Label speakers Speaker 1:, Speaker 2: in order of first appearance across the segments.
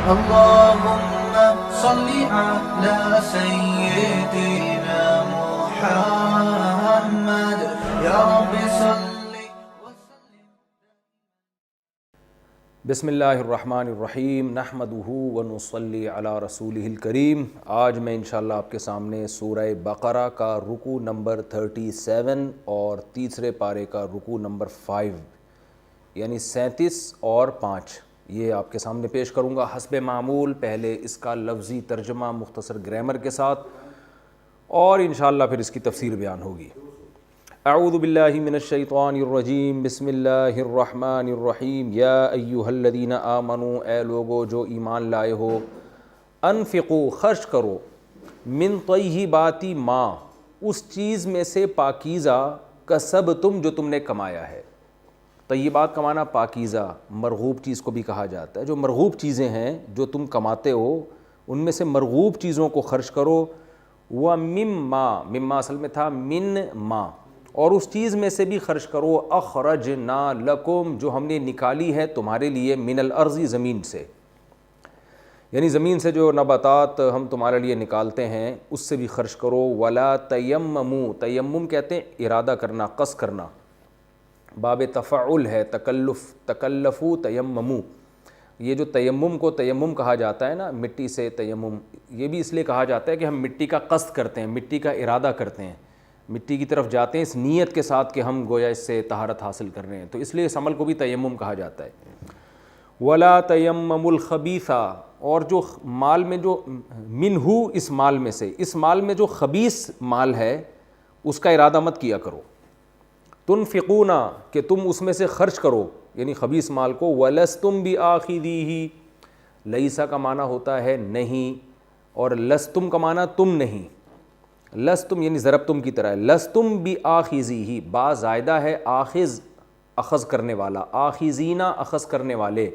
Speaker 1: اللهم صل على سيدنا محمد یا رب صل وسلم.
Speaker 2: بسم اللہ الرحمن الرحیم نحمدہ ونصلی علی رسولہ الکریم. آج میں انشاءاللہ آپ کے سامنے سورہ بقرہ کا رکوع نمبر 37 اور تیسرے پارے کا رکوع نمبر 5 یعنی 37 اور 5 یہ آپ کے سامنے پیش کروں گا حسب معمول. پہلے اس کا لفظی ترجمہ مختصر گرامر کے ساتھ اور انشاءاللہ پھر اس کی تفسیر بیان ہوگی. اعوذ باللہ من الشیطان الرجیم. بسم اللہ الرحمن الرحیم. یا ایہا الذین آمنوا، اے لوگو جو ایمان لائے ہو، انفقوا خرچ کرو، من طیبات ما اس چیز میں سے پاکیزہ، کسبتم جو تم نے کمایا ہے. طیبات کا معنی پاکیزہ، مرغوب چیز کو بھی کہا جاتا ہے. جو مرغوب چیزیں ہیں جو تم کماتے ہو ان میں سے مرغوب چیزوں کو خرچ کرو. وَمِمَّا مما اصل میں تھا من ما، اور اس چیز میں سے بھی خرچ کرو اخرجنا لکم جو ہم نے نکالی ہے تمہارے لیے، من الارض زمین سے، یعنی زمین سے جو نباتات ہم تمہارے لیے نکالتے ہیں اس سے بھی خرچ کرو. ولا تیمموا، تیمم کہتے ہیں ارادہ کرنا، قصد کرنا، باب تفعل ہے، تکلفو تیممو. یہ جو تیمم کو تیمم کہا جاتا ہے نا، مٹی سے تیمم، یہ بھی اس لیے کہا جاتا ہے کہ ہم مٹی کا قصد کرتے ہیں، مٹی کا ارادہ کرتے ہیں، مٹی کی طرف جاتے ہیں اس نیت کے ساتھ کہ ہم گویا اس سے طہارت حاصل کر رہے ہیں، تو اس لیے اس عمل کو بھی تیمم کہا جاتا ہے. ولا تیمموا الخبیث، اور جو مال میں جو منہو اس مال میں سے، اس مال میں جو خبیث مال ہے اس کا ارادہ مت کیا کرو. تنفقون کہ تم اس میں سے خرچ کرو یعنی خبیث مال کو. ولستم بآخذیہ، لیسا کا معنی ہوتا ہے نہیں، اور لستم کا معنی تم نہیں. لستم یعنی ضربتم کی طرح ہے. لستم بآخذیہ، با زائدہ ہے، آخذ اخذ کرنے والا، آخذینا اخذ کرنے والے،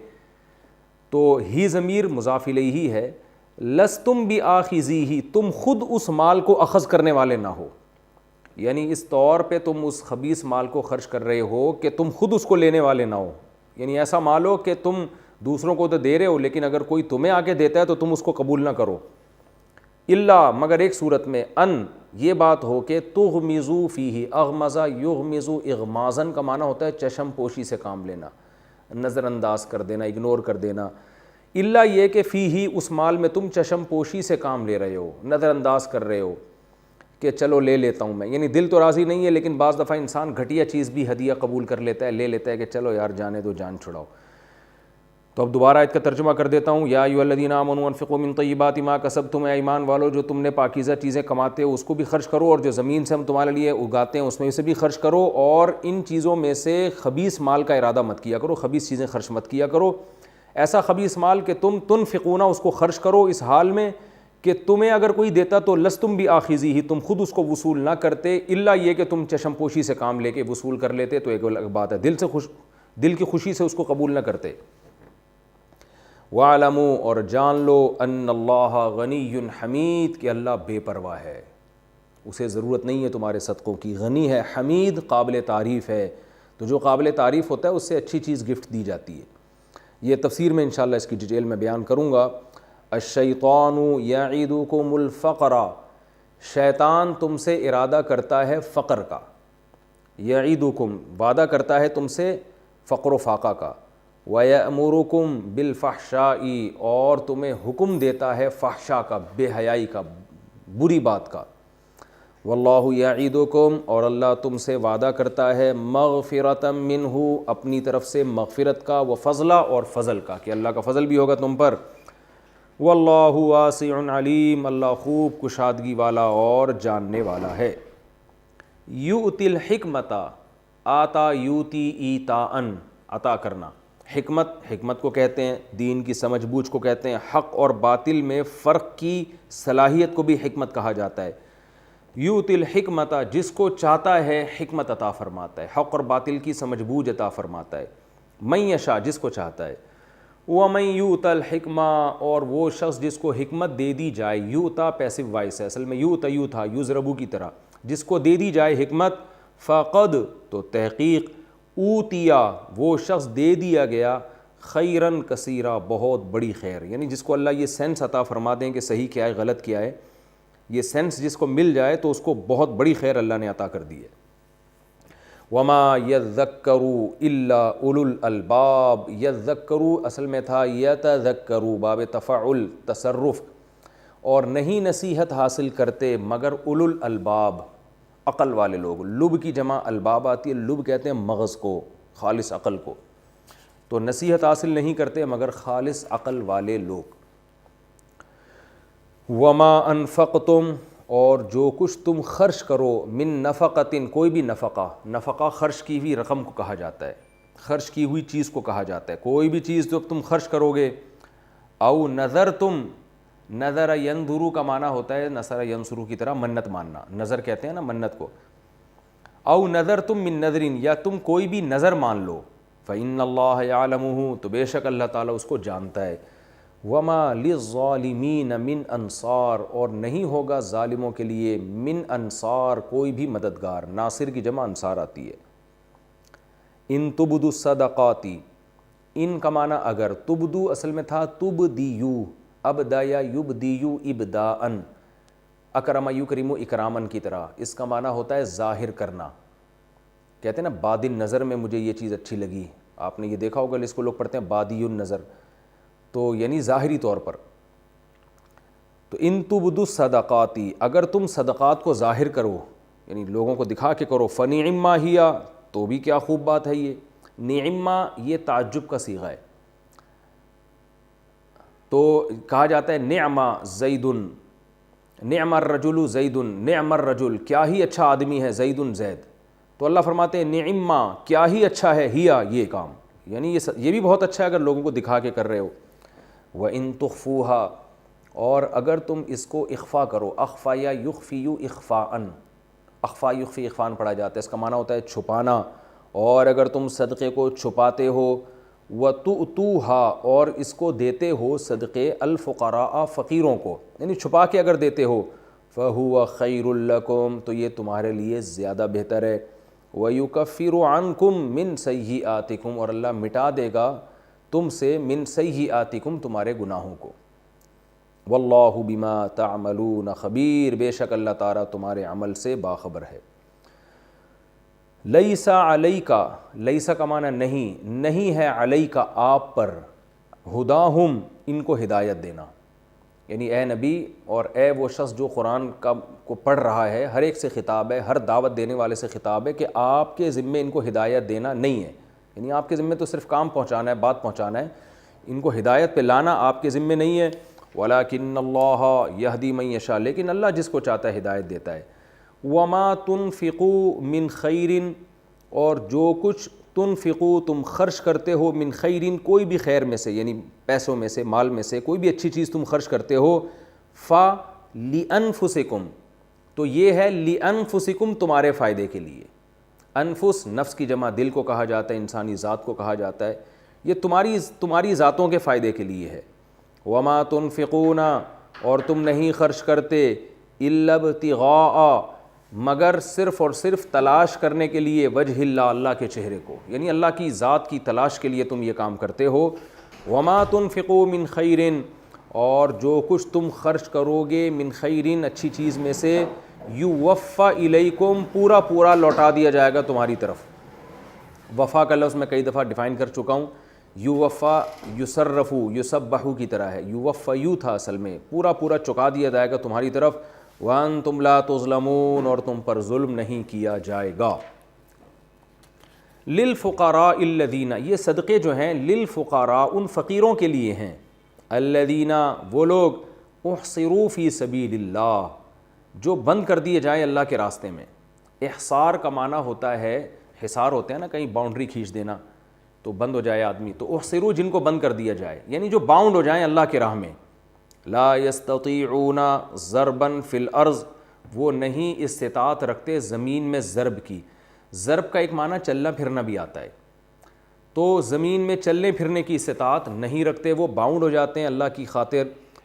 Speaker 2: تو ہی ضمیر مضاف الیہ ہے. لستم بآخذیہ، تم خود اس مال کو اخذ کرنے والے نہ ہو، یعنی اس طور پہ تم اس خبیث مال کو خرچ کر رہے ہو کہ تم خود اس کو لینے والے نہ ہو. یعنی ایسا مال ہو کہ تم دوسروں کو تو دے رہے ہو لیکن اگر کوئی تمہیں آ کے دیتا ہے تو تم اس کو قبول نہ کرو. الا مگر ایک صورت میں، ان یہ بات ہو کہ تغمزوا فیہ، اغمزا یغمزو، اغمازن کا معنی ہوتا ہے چشم پوشی سے کام لینا، نظر انداز کر دینا، اگنور کر دینا. الا یہ کہ فیہ اس مال میں تم چشم پوشی سے کام لے رہے ہو، نظر انداز کر رہے ہو کہ چلو لے لیتا ہوں میں، یعنی دل تو راضی نہیں ہے لیکن بعض دفعہ انسان گھٹیا چیز بھی ہدیہ قبول کر لیتا ہے، لے لیتا ہے کہ چلو یار جانے دو، جان چھڑاؤ. تو اب دوبارہ آیت کا ترجمہ کر دیتا ہوں. یا ایھا الذین آمنوا انفقوا من طیبات ما کسبتم، اے ایمان والو جو تم نے پاکیزہ چیزیں کماتے ہو اس کو بھی خرچ کرو، اور جو زمین سے ہم تمہارے لیے اگاتے ہیں اس میں سے بھی خرچ کرو، اور ان چیزوں میں سے خبیث مال کا ارادہ مت کیا کرو، خبیث چیزیں خرچ مت کیا کرو. ایسا خبیث مال کہ تم تنفقون اس کو خرچ کرو اس حال میں کہ تمہیں اگر کوئی دیتا تو لستم بآخذیہ، تم خود اس کو وصول نہ کرتے، الا یہ کہ تم چشم پوشی سے کام لے کے وصول کر لیتے تو ایک الگ بات ہے، دل کی خوشی سے اس کو قبول نہ کرتے. وَاعْلَمُوا اور جان لو ان اللہ غنی حمید کہ اللہ بے پرواہ ہے، اسے ضرورت نہیں ہے تمہارے صدقوں کی. غنی ہے، حمید قابل تعریف ہے، تو جو قابل تعریف ہوتا ہے اس سے اچھی چیز گفٹ دی جاتی ہے. یہ تفسیر میں انشاءاللہ اس کی ڈیٹیل میں بیان کروں گا. الشیطان یعدکم الفقر، شیطان تم سے ارادہ کرتا ہے فقر کا. یعدکم وعدہ کرتا ہے تم سے فقر و فاقہ کا. وَيَأْمُرُكُمْ بِالْفَحْشَاءِ اور تمہیں حکم دیتا ہے فحشاء کا، بے حیائی کا، بری بات کا. وَاللَّهُ يَعِدُكُمْ اور اللہ تم سے وعدہ کرتا ہے مغفرۃ منہ اپنی طرف سے مغفرت کا، وفضلا اور فضل کا کہ اللہ کا فضل بھی ہوگا تم پر. واللہ واسع علیم اللہ خوب کشادگی والا اور جاننے والا ہے. یؤتی الحکمت آتا یوتی ایتاء عطا کرنا. حکمت کو کہتے ہیں، دین کی سمجھ بوجھ کو کہتے ہیں، حق اور باطل میں فرق کی صلاحیت کو بھی حکمت کہا جاتا ہے. یؤتی الحکمت جس کو چاہتا ہے حکمت عطا فرماتا ہے، حق اور باطل کی سمجھ بوجھ عطا فرماتا ہے. من یشاء جس کو چاہتا ہے. وَمَن یؤت الحکمہ اور وہ شخص جس کو حکمت دے دی جائے. یؤتا پیسو وائس ہے، اصل میں یؤتا یضربو کی طرح، جس کو دے دی جائے حکمت. فقد تو تحقیق، اوتیا وہ شخص دے دیا گیا، خیرن کثیرا، بہت بڑی خیر، یعنی جس کو اللہ یہ سینس عطا فرما دیں کہ صحیح کیا ہے غلط کیا ہے، یہ سینس جس کو مل جائے تو اس کو بہت بڑی خیر اللہ نے عطا کر دی ہے۔ وما یذکروا الا اولو الالباب، یذکروا اصل میں تھا یتذکروا، باب تفعل تصرف، اور نہیں نصیحت حاصل کرتے مگر اولو الالباب، عقل والے لوگ۔ لب کی جمع الباب آتی ہے، لب کہتے ہیں مغز کو، خالص عقل کو، تو نصیحت حاصل نہیں کرتے مگر خالص عقل والے لوگ۔ وما انفقتم، اور جو کچھ تم خرچ کرو، من نفقتن، کوئی بھی نفقہ، نفقہ خرچ کی ہوئی رقم کو کہا جاتا ہے، خرچ کی ہوئی چیز کو کہا جاتا ہے، کوئی بھی چیز جو تم خرچ کرو گے، او نظر تم، نظر ینظرو کا معنی ہوتا ہے نصر ینصرو کی طرح منت ماننا، نظر کہتے ہیں نا منت کو، او نظر تم من نظرین، یا تم کوئی بھی نظر مان لو، فإن اللہ یعلمہ، تو بے شک اللہ تعالیٰ اس کو جانتا ہے، وما للظالمین من انصار، اور نہیں ہوگا ظالموں کے لیے من انصار کوئی بھی مددگار، ناصر کی جمع انصار آتی ہے۔ ان تبدو الصدقاتی، ان کا معنی اگر، تبدو اصل میں تھا تبدیو، ابدا یا یبدیو ابداءن، اکرم یکرم اکرامن کی طرح، اس کا معنی ہوتا ہے ظاہر کرنا، کہتے ہیں نا بادی النظر میں مجھے یہ چیز اچھی لگی، آپ نے یہ دیکھا ہوگا اس کو لوگ پڑھتے ہیں بادی النظر، تو یعنی ظاہری طور پر۔ تو ان تبدو الصدقاتی، اگر تم صدقات کو ظاہر کرو، یعنی لوگوں کو دکھا کے کرو، فنعما ہی، تو بھی کیا خوب بات ہے یہ۔ نعما یہ تعجب کا صیغہ ہے، تو کہا جاتا ہے نعم زید، نعم الرجل زید، نعم الرجل، کیا ہی اچھا آدمی ہے زید زید، تو اللہ فرماتے ہیں نعما، کیا ہی اچھا ہے، ہیا یہ کام، یعنی یہ بھی بہت اچھا ہے اگر لوگوں کو دکھا کے کر رہے ہو۔ وَإِن تُخْفُوهَا، اور اگر تم اس کو اخفا کرو، اخفا یا یخفی اخفاءً، اخفا یخفی اخفاءً پڑھا جاتا ہے، اس کا معنی ہوتا ہے چھپانا، اور اگر تم صدقے کو چھپاتے ہو، وَتُؤْتُوهَا، اور اس کو دیتے ہو صدقے الفقراء فقیروں کو، یعنی چھپا کے اگر دیتے ہو، فَهُوَ خَيْرٌ لَكُمْ، تو یہ تمہارے لیے زیادہ بہتر ہے، وَيُكَفِّرُ عَنْكُمْ مِنْ سَيِّئَاتِكُمْ، اور اللہ مٹا دے گا تم سے من سیئاتکم، تمہارے گناہوں کو، واللہ بما تعملون خبیر، بے شک اللہ تعالیٰ تمہارے عمل سے باخبر ہے۔ لیس علیکا، لیس کا معنی نہیں، نہیں ہے علیکا آپ پر، ہداہم ان کو ہدایت دینا، یعنی اے نبی اور اے وہ شخص جو قرآن کو پڑھ رہا ہے، ہر ایک سے خطاب ہے، ہر دعوت دینے والے سے خطاب ہے کہ آپ کے ذمے ان کو ہدایت دینا نہیں ہے، یعنی آپ کے ذمے تو صرف کام پہنچانا ہے، بات پہنچانا ہے، ان کو ہدایت پہ لانا آپ کے ذمے نہیں ہے۔ وَلَٰكِنَّ اللَّهَ يَهْدِي مَن يَشَاءُ، لیکن اللہ جس کو چاہتا ہے ہدایت دیتا ہے۔ وَمَا تُنْفِقُوا مِنْ خَيْرٍ، اور جو کچھ تنفقوا تم خرچ کرتے ہو، من خیرن کوئی بھی خیر میں سے، یعنی پیسوں میں سے، مال میں سے، کوئی بھی اچھی چیز تم خرچ کرتے ہو، فَلِأَنفُسِكُمْ، تو یہ ہے لِأَنفُسِكُمْ تمہارے فائدے کے لیے۔ انفس نفس کی جمع دل کو کہا جاتا ہے، انسانی ذات کو کہا جاتا ہے، یہ تمہاری ذاتوں کے فائدے کے لیے ہے۔ وما تنفقون، اور تم نہیں خرچ کرتے، الا ابتغاء، مگر صرف اور صرف تلاش کرنے کے لیے، وجہ اللہ، اللہ کے چہرے کو، یعنی اللہ کی ذات کی تلاش کے لیے تم یہ کام کرتے ہو۔ وما تنفقوا من خیر، اور جو کچھ تم خرچ کرو گے، من خیر اچھی چیز میں سے، یوفا الیکم پورا پورا لوٹا دیا جائے گا تمہاری طرف۔ وفا کا لفظ میں کئی دفعہ ڈیفائن کر چکا ہوں، یوفا یصرفو یسبحو کی طرح ہے، یوفا یو تھا اصل میں، پورا پورا چکا دیا جائے گا تمہاری طرف، وانتم لا تظلمون، اور تم پر ظلم نہیں کیا جائے گا۔ للفقراء الذین، یہ صدقے جو ہیں للفقراء ان فقیروں کے لیے ہیں، الذین وہ لوگ احصروا فی سبیل اللہ جو بند کر دیے جائیں اللہ کے راستے میں۔ احصار کا معنی ہوتا ہے، حصار ہوتے ہیں نا کہیں باؤنڈری کھینچ دینا تو بند ہو جائے آدمی، تو احصروا جن کو بند کر دیا جائے، یعنی جو باؤنڈ ہو جائیں اللہ کے راہ میں۔ لا یستطیعون ضربا فی الارض، وہ نہیں استطاعت رکھتے زمین میں ضرب کی۔ ضرب کا ایک معنی چلنا پھرنا بھی آتا ہے، تو زمین میں چلنے پھرنے کی استطاعت نہیں رکھتے، وہ باؤنڈ ہو جاتے ہیں اللہ کی خاطر۔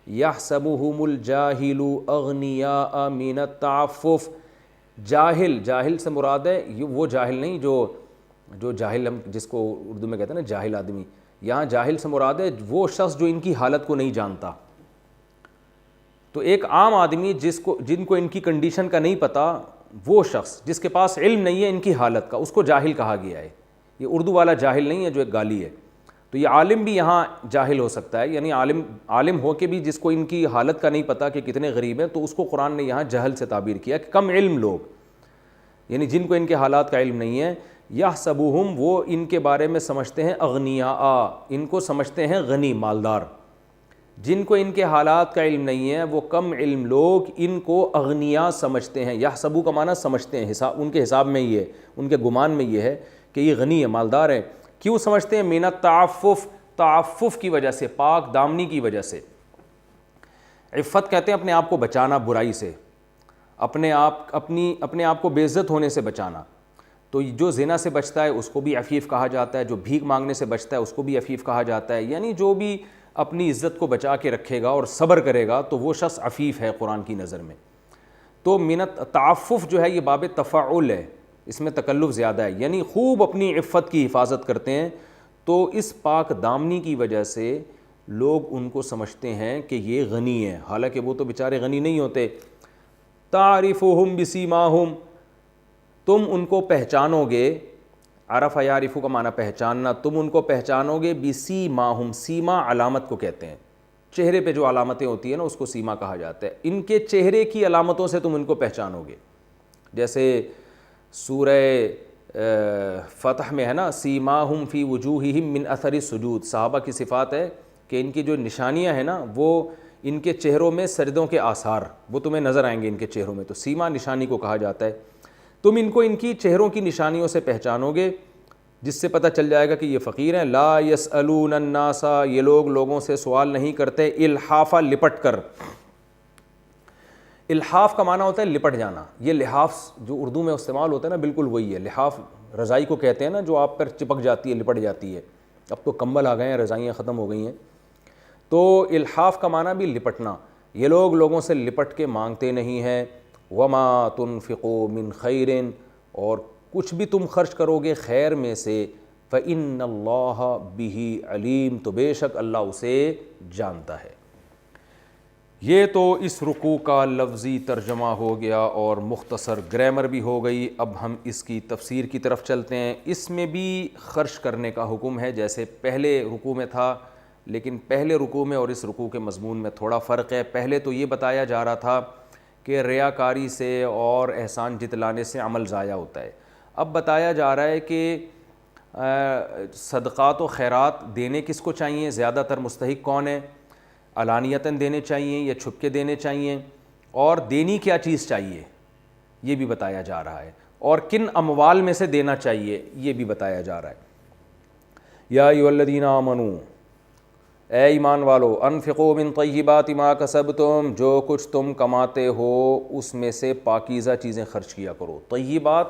Speaker 2: یحسبہم الجاہل اغنیاء من التعفف، جاہل، جاہل سے مراد ہے وہ جاہل نہیں جو جاہل ہم جس کو اردو میں کہتے ہیں نا جاہل آدمی، یہاں جاہل سے مراد ہے وہ شخص جو ان کی حالت کو نہیں جانتا. تو ایک عام آدمی جن کو ان کی کنڈیشن کا نہیں پتہ، وہ شخص جس کے پاس علم نہیں ہے ان کی حالت کا، اس کو جاہل کہا گیا ہے. یہ اردو والا جاہل نہیں ہے جو ایک گالی ہے. تو یہ عالم بھی یہاں جاہل ہو سکتا ہے، یعنی عالم ہو کے بھی جس کو ان کی حالت کا نہیں پتہ کہ کتنے غریب ہیں، تو اس کو قرآن نے یہاں جہل سے تعبیر کیا کہ کم علم لوگ، یعنی جن کو ان کے حالات کا علم نہیں ہے. یحسبوہم، وہ ان کے بارے میں سمجھتے ہیں اغنیاء، ان کو سمجھتے ہیں غنی، مالدار. جن کو ان کے حالات کا علم نہیں ہے وہ کم علم لوگ ان کو اغنیاء سمجھتے ہیں. یحسبو کا معنی سمجھتے ہیں، ان کے حساب میں یہ ہے، ان کے گمان میں یہ ہے کہ یہ غنی ہے، مالدار ہے. کیوں سمجھتے ہیں؟ من التعفف، تعفف کی وجہ سے، پاک دامنی کی وجہ سے. عفت کہتے ہیں اپنے آپ کو بچانا برائی سے، اپنے آپ کو بے عزت ہونے سے بچانا. تو جو زنا سے بچتا ہے اس کو بھی عفیف کہا جاتا ہے، جو بھیک مانگنے سے بچتا ہے اس کو بھی عفیف کہا جاتا ہے. یعنی جو بھی اپنی عزت کو بچا کے رکھے گا اور صبر کرے گا تو وہ شخص عفیف ہے قرآن کی نظر میں. تو من التعفف جو ہے یہ باب تفعل ہے، اس میں تکلف زیادہ ہے، یعنی خوب اپنی عفت کی حفاظت کرتے ہیں. تو اس پاک دامنی کی وجہ سے لوگ ان کو سمجھتے ہیں کہ یہ غنی ہے، حالانکہ وہ تو بیچارے غنی نہیں ہوتے. تعرفہم بسیماہم، تم ان کو پہچانو گے. عرف یعرف کا معنی پہچاننا، تم ان کو پہچانو گے. بسیماہم، سیما علامت کو کہتے ہیں، چہرے پہ جو علامتیں ہوتی ہیں نا اس کو سیما کہا جاتا ہے. ان کے چہرے کی علامتوں سے تم ان کو پہچانو گے. جیسے سورہ فتح میں ہے نا، سیماہم فی وجوہہم من اثر السجود، صحابہ کی صفات ہے کہ ان کی جو نشانیاں ہیں نا وہ ان کے چہروں میں سجدوں کے آثار وہ تمہیں نظر آئیں گے ان کے چہروں میں. تو سیما نشانی کو کہا جاتا ہے. تم ان کو ان کی چہروں کی نشانیوں سے پہچانو گے، جس سے پتہ چل جائے گا کہ یہ فقیر ہیں. لا یسألون الناس، یہ لوگ لوگوں سے سوال نہیں کرتے. الحافا، لپٹ کر. الحاف کا معنی ہوتا ہے لپٹ جانا. یہ لحاف جو اردو میں استعمال ہوتا ہے نا بالکل وہی ہے. لحاف رضائی کو کہتے ہیں نا جو آپ پر چپک جاتی ہے، لپٹ جاتی ہے. اب تو کمبل آ گئے ہیں، رضائیاں ختم ہو گئی ہیں. تو الحاف کا معنی بھی لپٹنا. یہ لوگ لوگوں سے لپٹ کے مانگتے نہیں ہیں. وما تنفقوا من خیر، اور کچھ بھی تم خرچ کرو گے خیر میں سے، فإن اللہ بہ علیم، تو بے شک اللہ اسے جانتا ہے. یہ تو اس رکوع کا لفظی ترجمہ ہو گیا اور مختصر گرامر بھی ہو گئی. اب ہم اس کی تفسیر کی طرف چلتے ہیں. اس میں بھی خرچ کرنے کا حکم ہے جیسے پہلے رکوع میں تھا، لیکن پہلے رکوع میں اور اس رکوع کے مضمون میں تھوڑا فرق ہے. پہلے تو یہ بتایا جا رہا تھا کہ ریاکاری سے اور احسان جتلانے سے عمل ضائع ہوتا ہے. اب بتایا جا رہا ہے کہ صدقات و خیرات دینے کس کو چاہیے، زیادہ تر مستحق کون ہے، علانیتاً دینے چاہیے یا چھپ کے دینے چاہیے، اور دینی کیا چیز چاہیے یہ بھی بتایا جا رہا ہے، اور کن اموال میں سے دینا چاہیے یہ بھی بتایا جا رہا ہے. یا ایھا الذین آمنوا، اے ایمان والو، انفقوا من طیبات ما کسبتم، جو کچھ تم کماتے ہو اس میں سے پاکیزہ چیزیں خرچ کیا کرو. طیبات،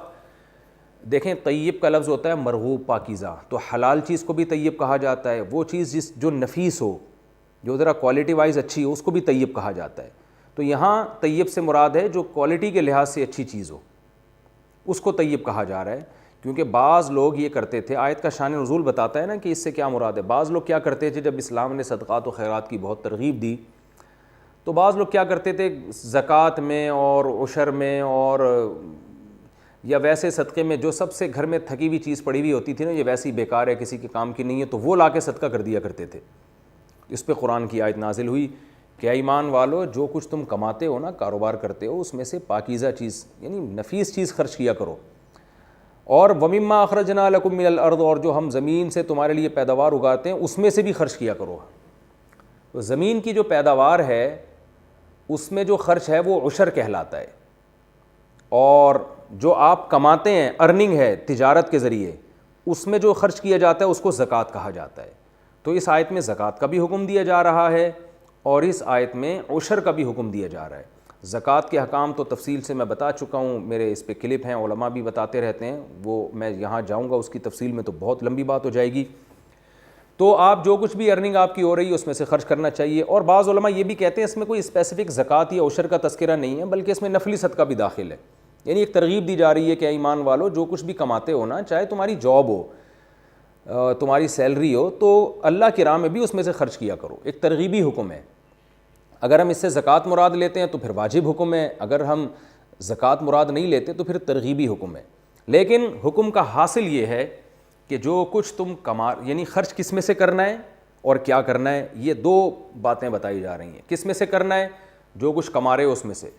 Speaker 2: دیکھیں طیب کا لفظ ہوتا ہے مرغوب، پاکیزہ. تو حلال چیز کو بھی طیب کہا جاتا ہے. وہ چیز جو نفیس ہو، جو ذرا کوالٹی وائز اچھی ہو، اس کو بھی طیب کہا جاتا ہے. تو یہاں طیب سے مراد ہے جو کوالٹی کے لحاظ سے اچھی چیز ہو، اس کو طیب کہا جا رہا ہے. کیونکہ بعض لوگ یہ کرتے تھے، آیت کا شان نزول بتاتا ہے نا کہ اس سے کیا مراد ہے. بعض لوگ کیا کرتے تھے جب اسلام نے صدقات و خیرات کی بہت ترغیب دی، تو بعض لوگ کیا کرتے تھے زکوٰۃ میں اور عشر میں اور یا ویسے صدقے میں جو سب سے گھر میں تھکی ہوئی چیز پڑی ہوئی ہوتی تھی نا، یہ ویسی بیکار ہے، کسی کے کام کی نہیں ہے، تو وہ لا کے صدقہ کر دیا کرتے تھے. اس پہ قرآن کی آیت نازل ہوئی کہ اے ایمان والو، جو کچھ تم کماتے ہو نا، کاروبار کرتے ہو، اس میں سے پاکیزہ چیز یعنی نفیس چیز خرچ کیا کرو. اور وَمِمَّا أَخْرَجْنَا لَكُم مِّنَ الْأَرْضِ، اور جو ہم زمین سے تمہارے لیے پیداوار اگاتے ہیں اس میں سے بھی خرچ کیا کرو. تو زمین کی جو پیداوار ہے اس میں جو خرچ ہے وہ عشر کہلاتا ہے، اور جو آپ کماتے ہیں ارننگ ہے تجارت کے ذریعے، اس میں جو خرچ کیا جاتا ہے اس کو زکوٰۃ کہا جاتا ہے. تو اس آیت میں زکوٰۃ کا بھی حکم دیا جا رہا ہے اور اس آیت میں عشر کا بھی حکم دیا جا رہا ہے. زکوٰۃ کے احکام تو تفصیل سے میں بتا چکا ہوں، میرے اس پہ کلپ ہیں، علماء بھی بتاتے رہتے ہیں، وہ میں یہاں جاؤں گا اس کی تفصیل میں تو بہت لمبی بات ہو جائے گی. تو آپ جو کچھ بھی ارننگ آپ کی ہو رہی ہے اس میں سے خرچ کرنا چاہیے. اور بعض علماء یہ بھی کہتے ہیں اس میں کوئی اسپیسیفک زکوٰۃ یا عشر کا تذکرہ نہیں ہے، بلکہ اس میں نفلی صدقہ بھی داخل ہے. یعنی ایک ترغیب دی جا رہی ہے کہ ایمان والو، جو کچھ بھی کماتے ہو نا، چاہے تمہاری جاب ہو، تمہاری سیلری ہو تو اللہ کی راہ میں بھی اس میں سے خرچ کیا کرو. ایک ترغیبی حکم ہے. اگر ہم اس سے زکوٰۃ مراد لیتے ہیں تو پھر واجب حکم ہے, اگر ہم زکوٰۃ مراد نہیں لیتے تو پھر ترغیبی حکم ہے. لیکن حکم کا حاصل یہ ہے کہ جو کچھ تم یعنی خرچ کس میں سے کرنا ہے اور کیا کرنا ہے, یہ دو باتیں بتائی جا رہی ہیں. کس میں سے کرنا ہے؟ جو کچھ کما رہے ہو اس میں سے.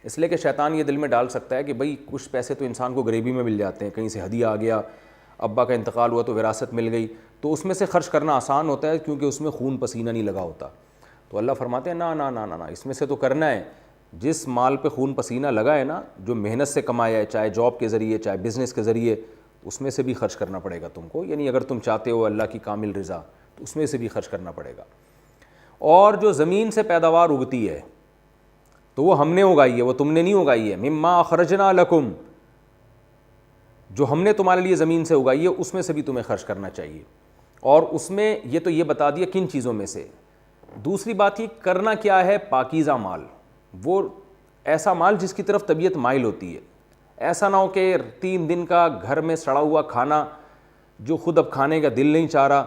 Speaker 2: اس لیے کہ شیطان یہ دل میں ڈال سکتا ہے کہ بھئی کچھ پیسے تو انسان کو غریبی میں مل جاتے ہیں, کہیں سے ہدیہ آ گیا, ابا کا انتقال ہوا تو وراثت مل گئی, تو اس میں سے خرچ کرنا آسان ہوتا ہے کیونکہ اس میں خون پسینہ نہیں لگا ہوتا. تو اللہ فرماتے ہیں نا نا نا نا نا, اس میں سے تو کرنا ہے جس مال پہ خون پسینہ لگا ہے نا, جو محنت سے کمایا ہے, چاہے جاب کے ذریعے چاہے بزنس کے ذریعے, اس میں سے بھی خرچ کرنا پڑے گا تم کو. یعنی اگر تم چاہتے ہو اللہ کی کامل رضا تو اس میں سے بھی خرچ کرنا پڑے گا. اور جو زمین سے پیداوار اگتی ہے تو وہ ہم نے اگائی ہے, وہ تم نے نہیں اگائی ہے. مما اخرجنا لکم, جو ہم نے تمہارے لیے زمین سے اگائی ہے اس میں سے بھی تمہیں خرچ کرنا چاہیے. اور اس میں یہ تو یہ بتا دیا کن چیزوں میں سے. دوسری بات یہ کرنا کیا ہے, پاکیزہ مال, وہ ایسا مال جس کی طرف طبیعت مائل ہوتی ہے. ایسا نہ ہو کہ 3 دن کا گھر میں سڑا ہوا کھانا جو خود اب کھانے کا دل نہیں چاہ رہا,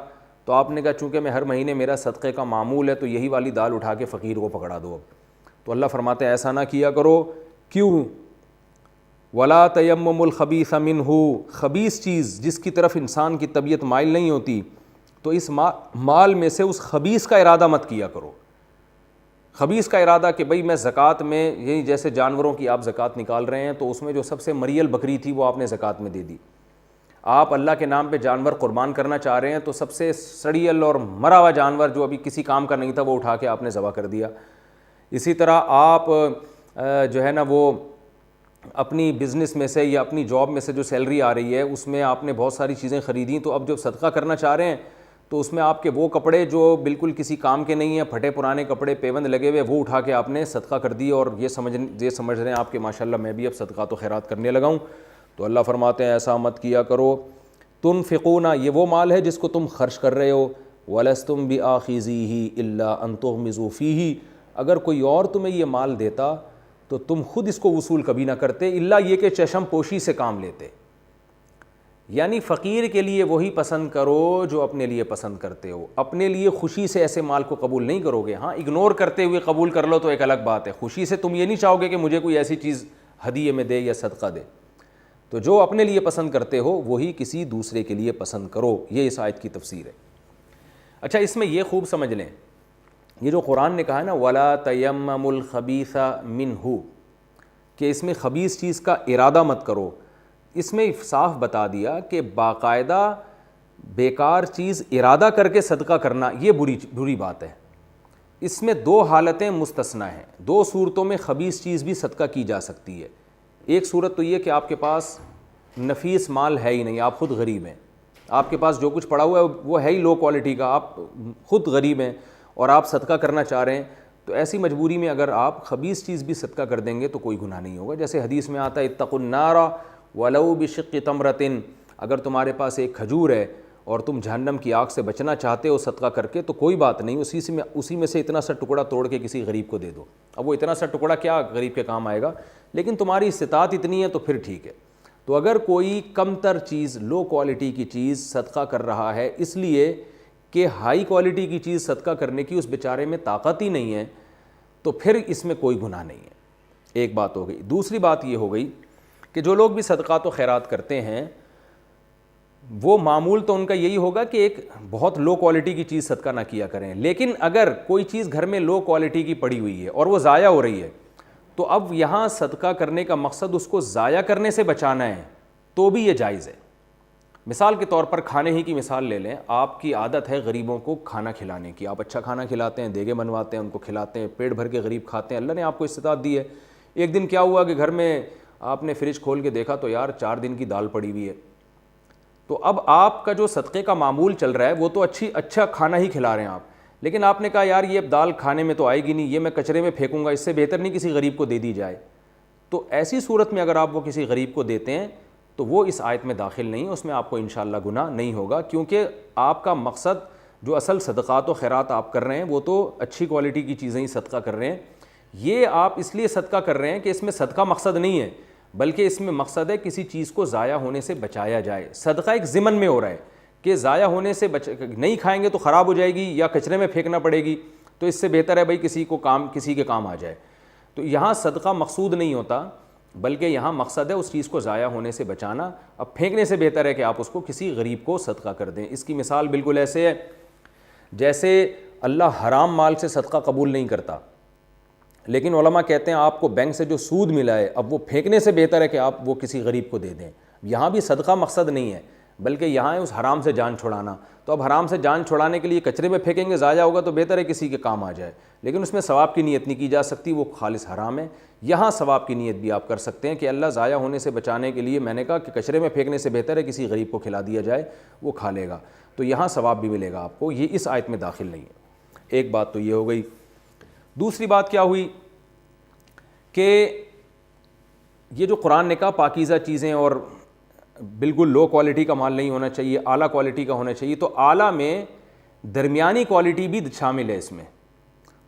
Speaker 2: تو آپ نے کہا چونکہ میں ہر مہینے میرا صدقے کا معمول ہے تو یہی والی دال اٹھا کے فقیر کو پکڑا دو. اب تو اللہ فرماتے ہیں ایسا نہ کیا کرو. کیوں؟ ولا تیمم الخبیث منہ, خبیث چیز جس کی طرف انسان کی طبیعت مائل نہیں ہوتی تو اس مال میں سے اس خبیث کا ارادہ مت کیا کرو. خبیث کا ارادہ کہ بھئی میں زکوٰۃ میں, یہی جیسے جانوروں کی آپ زکوٰۃ نکال رہے ہیں تو اس میں جو سب سے مریل بکری تھی وہ آپ نے زکوٰۃ میں دے دی. آپ اللہ کے نام پہ جانور قربان کرنا چاہ رہے ہیں تو سب سے سڑیل اور مرا ہوا جانور جو ابھی کسی کام کا نہیں تھا وہ اٹھا کے آپ نے ذبح کر دیا. اسی طرح آپ جو ہے نا وہ اپنی بزنس میں سے یا اپنی جاب میں سے جو سیلری آ رہی ہے اس میں آپ نے بہت ساری چیزیں خریدیں, تو اب جب صدقہ کرنا چاہ رہے ہیں تو اس میں آپ کے وہ کپڑے جو بالکل کسی کام کے نہیں ہیں, پھٹے پرانے کپڑے پیوند لگے ہوئے, وہ اٹھا کے آپ نے صدقہ کر دی اور یہ سمجھ رہے ہیں آپ کہ ماشاءاللہ میں بھی اب صدقات و خیرات کرنے لگا ہوں. تو اللہ فرماتے ہیں ایسا مت کیا کرو. تنفقون, یہ وہ مال ہے جس کو تم خرچ کر رہے ہو. وَلَسْتُمْ بِآخِذِيهِ إِلَّا أَن تُغْمِضُوا فِيهِ, اگر کوئی اور تمہیں یہ مال دیتا تو تم خود اس کو وصول کبھی نہ کرتے, اللہ یہ کہ چشم پوشی سے کام لیتے. یعنی فقیر کے لیے وہی پسند کرو جو اپنے لیے پسند کرتے ہو. اپنے لیے خوشی سے ایسے مال کو قبول نہیں کرو گے. ہاں اگنور کرتے ہوئے قبول کر لو تو ایک الگ بات ہے. خوشی سے تم یہ نہیں چاہو گے کہ مجھے کوئی ایسی چیز ہدیے میں دے یا صدقہ دے. تو جو اپنے لیے پسند کرتے ہو وہی کسی دوسرے کے لیے پسند کرو. یہ اس آیت کی تفسیر ہے. اچھا, اس میں یہ خوب سمجھ لیں, یہ جو قرآن نے کہا ہے نا وَلَا تَيَمَّمُ الْخَبِيثَ مِنْهُ, کہ اس میں خبیث چیز کا ارادہ مت کرو, اس میں صاف بتا دیا کہ باقاعدہ بیکار چیز ارادہ کر کے صدقہ کرنا یہ بری بات ہے. اس میں 2 حالتیں مستثنیٰ ہیں. 2 صورتوں میں خبیث چیز بھی صدقہ کی جا سکتی ہے. ایک صورت تو یہ کہ آپ کے پاس نفیس مال ہے ہی نہیں, آپ خود غریب ہیں, آپ کے پاس جو کچھ پڑا ہوا ہے وہ ہے ہی لو کوالٹی کا, آپ خود غریب ہیں اور آپ صدقہ کرنا چاہ رہے ہیں, تو ایسی مجبوری میں اگر آپ خبیث چیز بھی صدقہ کر دیں گے تو کوئی گناہ نہیں ہوگا. جیسے حدیث میں آتا ہے اتقوا النار ولو بشق تمرۃ, اگر تمہارے پاس ایک کھجور ہے اور تم جہنم کی آگ سے بچنا چاہتے ہو صدقہ کر کے تو کوئی بات نہیں, اسی میں سے اتنا سا ٹکڑا توڑ کے کسی غریب کو دے دو. اب وہ اتنا سا ٹکڑا کیا غریب کے کام آئے گا, لیکن تمہاری استطاعت اتنی ہے تو پھر ٹھیک ہے. تو اگر کوئی کم تر چیز, لو کوالٹی کی چیز صدقہ کر رہا ہے اس لیے کہ ہائی کوالٹی کی چیز صدقہ کرنے کی اس بیچارے میں طاقت ہی نہیں ہے, تو پھر اس میں کوئی گناہ نہیں ہے. ایک بات ہو گئی. دوسری بات یہ ہو گئی کہ جو لوگ بھی صدقات و خیرات کرتے ہیں وہ معمول تو ان کا یہی ہوگا کہ ایک بہت لو کوالٹی کی چیز صدقہ نہ کیا کریں. لیکن اگر کوئی چیز گھر میں لو کوالٹی کی پڑی ہوئی ہے اور وہ ضائع ہو رہی ہے تو اب یہاں صدقہ کرنے کا مقصد اس کو ضائع کرنے سے بچانا ہے تو بھی یہ جائز ہے. مثال کے طور پر کھانے ہی کی مثال لے لیں. آپ کی عادت ہے غریبوں کو کھانا کھلانے کی, آپ اچھا کھانا کھلاتے ہیں, دیگے بنواتے ہیں, ان کو کھلاتے ہیں, پیٹ بھر کے غریب کھاتے ہیں, اللہ نے آپ کو استطاعت دی ہے. ایک دن کیا ہوا کہ گھر میں آپ نے فریج کھول کے دیکھا تو یار 4 دن کی دال پڑی ہوئی ہے. تو اب آپ کا جو صدقے کا معمول چل رہا ہے وہ تو اچھا کھانا ہی کھلا رہے ہیں آپ, لیکن آپ نے کہا یار یہ دال کھانے میں تو آئے گی نہیں, یہ میں کچرے میں پھینکوں گا, اس سے بہتر نہیں کسی غریب کو دے دی جائے. تو ایسی صورت میں اگر آپ وہ کسی غریب کو دیتے ہیں تو وہ اس آیت میں داخل نہیں, اس میں آپ کو انشاءاللہ گناہ نہیں ہوگا, کیونکہ آپ کا مقصد جو اصل صدقات و خیرات آپ کر رہے ہیں وہ تو اچھی کوالٹی کی چیزیں ہی صدقہ کر رہے ہیں. یہ آپ اس لیے صدقہ کر رہے ہیں کہ اس میں صدقہ مقصد نہیں ہے, بلکہ اس میں مقصد ہے کسی چیز کو ضائع ہونے سے بچایا جائے. صدقہ ایک ضمن میں ہو رہا ہے کہ ضائع ہونے سے نہیں کھائیں گے تو خراب ہو جائے گی یا کچرے میں پھینکنا پڑے گی، تو اس سے بہتر ہے بھائی کسی کے کام آ جائے۔ تو یہاں صدقہ مقصود نہیں ہوتا، بلکہ یہاں مقصد ہے اس چیز کو ضائع ہونے سے بچانا۔ اب پھینکنے سے بہتر ہے کہ آپ اس کو کسی غریب کو صدقہ کر دیں۔ اس کی مثال بالکل ایسے ہے جیسے اللہ حرام مال سے صدقہ قبول نہیں کرتا، لیکن علماء کہتے ہیں آپ کو بینک سے جو سود ملا ہے اب وہ پھینکنے سے بہتر ہے کہ آپ وہ کسی غریب کو دے دیں۔ یہاں بھی صدقہ مقصد نہیں ہے، بلکہ یہاں ہے اس حرام سے جان چھڑانا۔ تو اب حرام سے جان چھڑانے کے لیے کچرے میں پھینکیں گے، ضائع ہوگا، تو بہتر ہے کسی کے کام آ جائے، لیکن اس میں ثواب کی نیت نہیں کی جا سکتی، وہ خالص حرام ہے۔ یہاں ثواب کی نیت بھی آپ کر سکتے ہیں کہ اللہ ضائع ہونے سے بچانے کے لیے میں نے کہا کہ کچرے میں پھینکنے سے بہتر ہے کسی غریب کو کھلا دیا جائے، وہ کھا لے گا، تو یہاں ثواب بھی ملے گا آپ کو۔ یہ اس آیت میں داخل نہیں ہے۔ ایک بات تو یہ ہو گئی۔ دوسری بات کیا ہوئی کہ یہ جو قرآن نے کہا پاکیزہ چیزیں اور بالکل لو کوالٹی کا مال نہیں ہونا چاہیے، اعلیٰ کوالٹی کا ہونا چاہیے، تو اعلیٰ میں درمیانی کوالٹی بھی شامل ہے۔ اس میں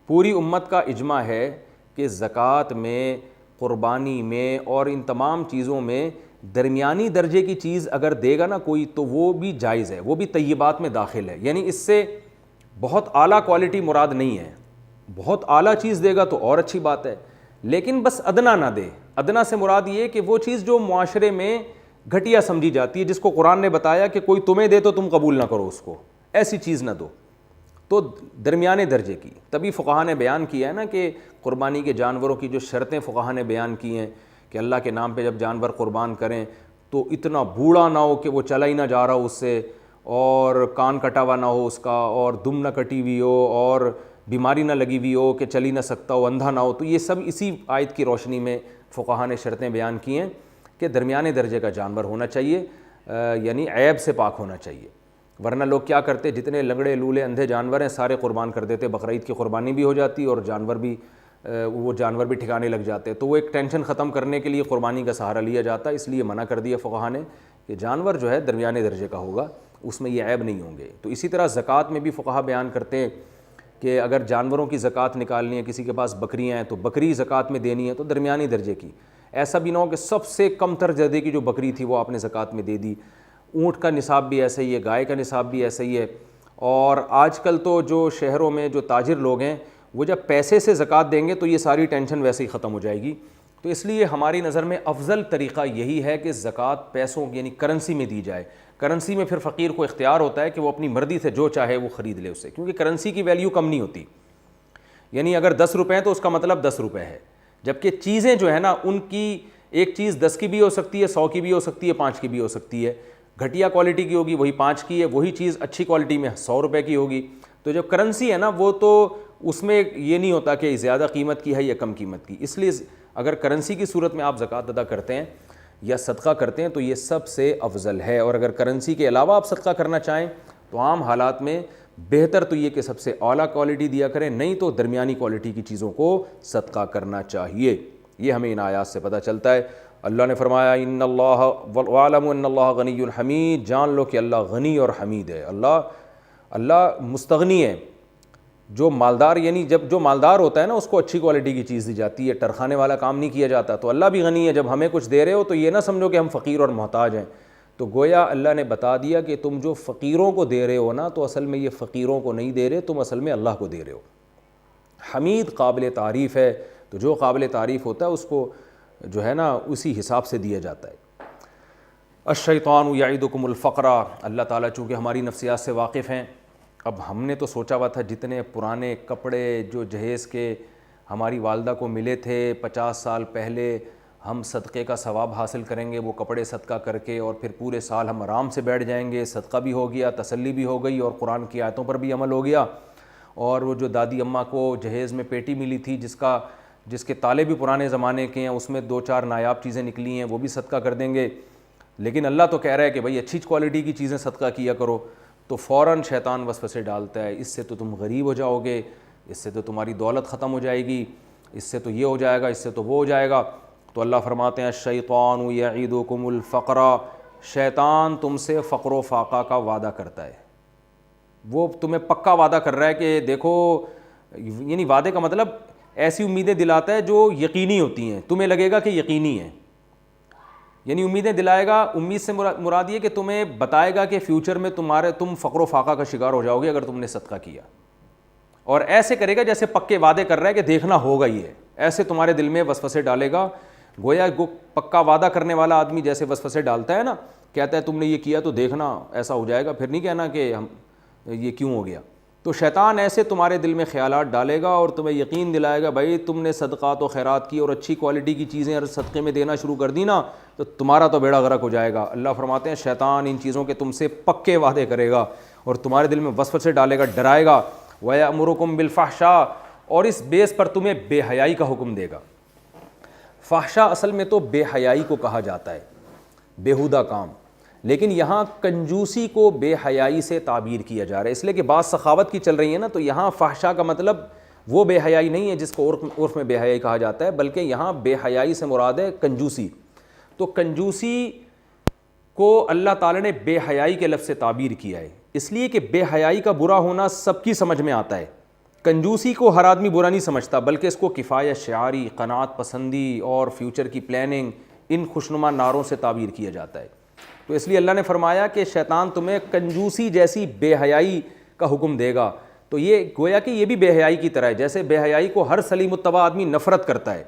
Speaker 2: پوری امت کا اجماع ہے کہ زکوٰۃ میں، قربانی میں اور ان تمام چیزوں میں درمیانی درجے کی چیز اگر دے گا نا کوئی تو وہ بھی جائز ہے، وہ بھی طیبات میں داخل ہے۔ یعنی اس سے بہت اعلیٰ کوالٹی مراد نہیں ہے، بہت اعلیٰ چیز دے گا تو اور اچھی بات ہے، لیکن بس ادنا نہ دے۔ ادنا سے مراد یہ کہ وہ چیز جو معاشرے میں گھٹیا سمجھی جاتی ہے، جس کو قرآن نے بتایا کہ کوئی تمہیں دے تو تم قبول نہ کرو اس کو، ایسی چیز نہ دو، تو درمیانے درجے کی۔ تبھی فقہا نے بیان کیا ہے نا کہ قربانی کے جانوروں کی جو شرطیں فقہا نے بیان کی ہیں کہ اللہ کے نام پہ جب جانور قربان کریں تو اتنا بوڑھا نہ ہو کہ وہ چلا ہی نہ جا رہا ہو اس سے، اور کان کٹا ہوا نہ ہو اس کا، اور دم نہ کٹی ہوئی ہو، اور بیماری نہ لگی ہوئی ہو کہ چل ہی نہ سکتا ہو، اندھا نہ ہو۔ تو یہ سب اسی آیت کی روشنی میں فقہا نے شرطیں بیان کی ہیں کہ درمیانے درجے کا جانور ہونا چاہیے، یعنی عیب سے پاک ہونا چاہیے۔ ورنہ لوگ کیا کرتے، جتنے لنگڑے لولے اندھے جانور ہیں سارے قربان کر دیتے، بقرعید کی قربانی بھی ہو جاتی اور وہ جانور بھی ٹھکانے لگ جاتے، تو وہ ایک ٹینشن ختم کرنے کے لیے قربانی کا سہارا لیا جاتا ہے۔ اس لیے منع کر دیا فقہا نے کہ جانور جو ہے درمیانے درجے کا ہوگا، اس میں یہ عیب نہیں ہوں گے۔ تو اسی طرح زکوٰۃ میں بھی فقہا بیان کرتے ہیں کہ اگر جانوروں کی زکوٰۃ نکالنی ہے، کسی کے پاس بکریاں ہیں تو بکری زکوٰۃ میں دینی ہے تو درمیانی درجے کی، ایسا بھی نہ ہو کہ سب سے کم تر درجے کی جو بکری تھی وہ آپ نے زکوٰۃ میں دے دی۔ اونٹ کا نصاب بھی ایسا ہی ہے، گائے کا نصاب بھی ایسا ہی ہے۔ اور آج کل تو جو شہروں میں جو تاجر لوگ ہیں وہ جب پیسے سے زکوٰۃ دیں گے تو یہ ساری ٹینشن ویسے ہی ختم ہو جائے گی۔ تو اس لیے ہماری نظر میں افضل طریقہ یہی ہے کہ زکوٰۃ پیسوں یعنی کرنسی میں دی جائے۔ کرنسی میں پھر فقیر کو اختیار ہوتا ہے کہ وہ اپنی مرضی سے جو چاہے وہ خرید لے اس سے، کیونکہ کرنسی کی ویلیو کم نہیں ہوتی۔ یعنی اگر 10 روپے ہیں تو اس کا مطلب 10 روپے ہے، جبکہ چیزیں جو ہے نا ان کی ایک چیز 10 کی بھی ہو سکتی ہے، 100 کی بھی ہو سکتی ہے، 5 کی بھی ہو سکتی ہے۔ گھٹیا کوالٹی کی ہوگی وہی 5 کی ہے، وہی چیز اچھی کوالٹی میں 100 روپے کی ہوگی۔ تو جو کرنسی ہے نا وہ تو اس میں یہ نہیں ہوتا کہ زیادہ قیمت کی ہے یا کم قیمت کی، اس لیے اگر کرنسی کی صورت میں آپ زکوٰۃ ادا کرتے ہیں یا صدقہ کرتے ہیں تو یہ سب سے افضل ہے۔ اور اگر کرنسی کے علاوہ آپ صدقہ کرنا چاہیں تو عام حالات میں بہتر تو یہ کہ سب سے اعلیٰ کوالٹی دیا کریں، نہیں تو درمیانی کوالٹی کی چیزوں کو صدقہ کرنا چاہیے۔ یہ ہمیں ان آیات سے پتہ چلتا ہے۔ اللہ نے فرمایا ان اللہ وَاعْلَمُوا ان اللہ غنی حمید، جان لو کہ اللہ غنی اور حمید ہے۔ اللہ مستغنی ہے۔ جو مالدار یعنی جب جو مالدار ہوتا ہے نا اس کو اچھی کوالٹی کی چیز دی جاتی ہے، ٹرخانے والا کام نہیں کیا جاتا۔ تو اللہ بھی غنی ہے، جب ہمیں کچھ دے رہے ہو تو یہ نہ سمجھو کہ ہم فقیر اور محتاج ہیں۔ تو گویا اللہ نے بتا دیا کہ تم جو فقیروں کو دے رہے ہو نا تو اصل میں یہ فقیروں کو نہیں دے رہے، تم اصل میں اللہ کو دے رہے ہو۔ حمید قابل تعریف ہے، تو جو قابل تعریف ہوتا ہے اس کو جو ہے نا اسی حساب سے دیا جاتا ہے۔ الشیطان یعدکم الفقر، اللہ تعالیٰ چونکہ ہماری نفسیات سے واقف ہیں، اب ہم نے تو سوچا ہوا تھا جتنے پرانے کپڑے جو جہیز کے ہماری والدہ کو ملے تھے 50 سال پہلے، ہم صدقے کا ثواب حاصل کریں گے وہ کپڑے صدقہ کر کے، اور پھر پورے سال ہم آرام سے بیٹھ جائیں گے، صدقہ بھی ہو گیا، تسلی بھی ہو گئی، اور قرآن کی آیتوں پر بھی عمل ہو گیا۔ اور وہ جو دادی اماں کو جہیز میں پیٹی ملی تھی جس کے تالے بھی پرانے زمانے کے ہیں، اس میں 2-4 نایاب چیزیں نکلی ہیں، وہ بھی صدقہ کر دیں گے۔ لیکن اللہ تو کہہ رہا ہے کہ بھائی اچھی کوالٹی کی چیزیں صدقہ کیا کرو، تو فوراً شیطان وسوسے ڈالتا ہے، اس سے تو تم غریب ہو جاؤ گے، اس سے تو تمہاری دولت ختم ہو جائے گی، اس سے تو یہ ہو جائے گا، اس سے تو وہ ہو جائے گا۔ تو اللہ فرماتے ہیں الشیطان یعدکم الفقر، شیطان تم سے فقر و فاقہ کا وعدہ کرتا ہے، وہ تمہیں پکا وعدہ کر رہا ہے کہ دیکھو، یعنی وعدے کا مطلب ایسی امیدیں دلاتا ہے جو یقینی ہوتی ہیں، تمہیں لگے گا کہ یقینی ہے۔ یعنی امیدیں دلائے گا. امید سے مراد یہ کہ تمہیں بتائے گا کہ فیوچر میں تم فقر و فاقہ کا شکار ہو جاؤ گے اگر تم نے صدقہ کیا, اور ایسے کرے گا جیسے پکے وعدے کر رہا ہے کہ دیکھنا ہوگا ہی ہے, ایسے تمہارے دل میں وسوسے ڈالے گا. گویا پکا وعدہ کرنے والا آدمی جیسے وسوسے ڈالتا ہے نا, کہتا ہے تم نے یہ کیا تو دیکھنا ایسا ہو جائے گا, پھر نہیں کہنا کہ یہ کیوں ہو گیا. تو شیطان ایسے تمہارے دل میں خیالات ڈالے گا اور تمہیں یقین دلائے گا بھائی تم نے صدقات و خیرات کی اور اچھی کوالٹی کی چیزیں اور صدقے میں دینا شروع کر دی نا تو تمہارا تو بیڑا غرق ہو جائے گا. اللہ فرماتے ہیں شیطان ان چیزوں کے تم سے پکے وعدے کرے گا اور تمہارے دل میں وسوسے ڈالے گا, ڈرائے گا. وَيَأْمُرُكُمْ بِالْفَحْشَاءِ, اور اس بیس پر تمہیں بے حیائی کا حکم دے گا. فحشا اصل میں تو بے حیائی کو کہا جاتا ہے, بیہودہ کام, لیکن یہاں کنجوسی کو بے حیائی سے تعبیر کیا جا رہا ہے, اس لیے کہ بعض سخاوت کی چل رہی ہے نا, تو یہاں فحشا کا مطلب وہ بے حیائی نہیں ہے جس کو عرف میں بے حیائی کہا جاتا ہے, بلکہ یہاں بے حیائی سے مراد ہے کنجوسی. تو کنجوسی کو اللہ تعالیٰ نے بے حیائی کے لفظ سے تعبیر کیا ہے, اس لیے کہ بے حیائی کا برا ہونا سب کی سمجھ میں آتا ہے. کنجوسی کو ہر آدمی برا نہیں سمجھتا, بلکہ اس کو کفایت شعاری, قناعت پسندی اور فیوچر کی پلاننگ, ان خوشنما نعروں سے تعبیر کیا جاتا ہے. تو اس لیے اللہ نے فرمایا کہ شیطان تمہیں کنجوسی جیسی بے حیائی کا حکم دے گا. تو یہ گویا کہ یہ بھی بے حیائی کی طرح ہے, جیسے بے حیائی کو ہر سلیم الطبع آدمی نفرت کرتا ہے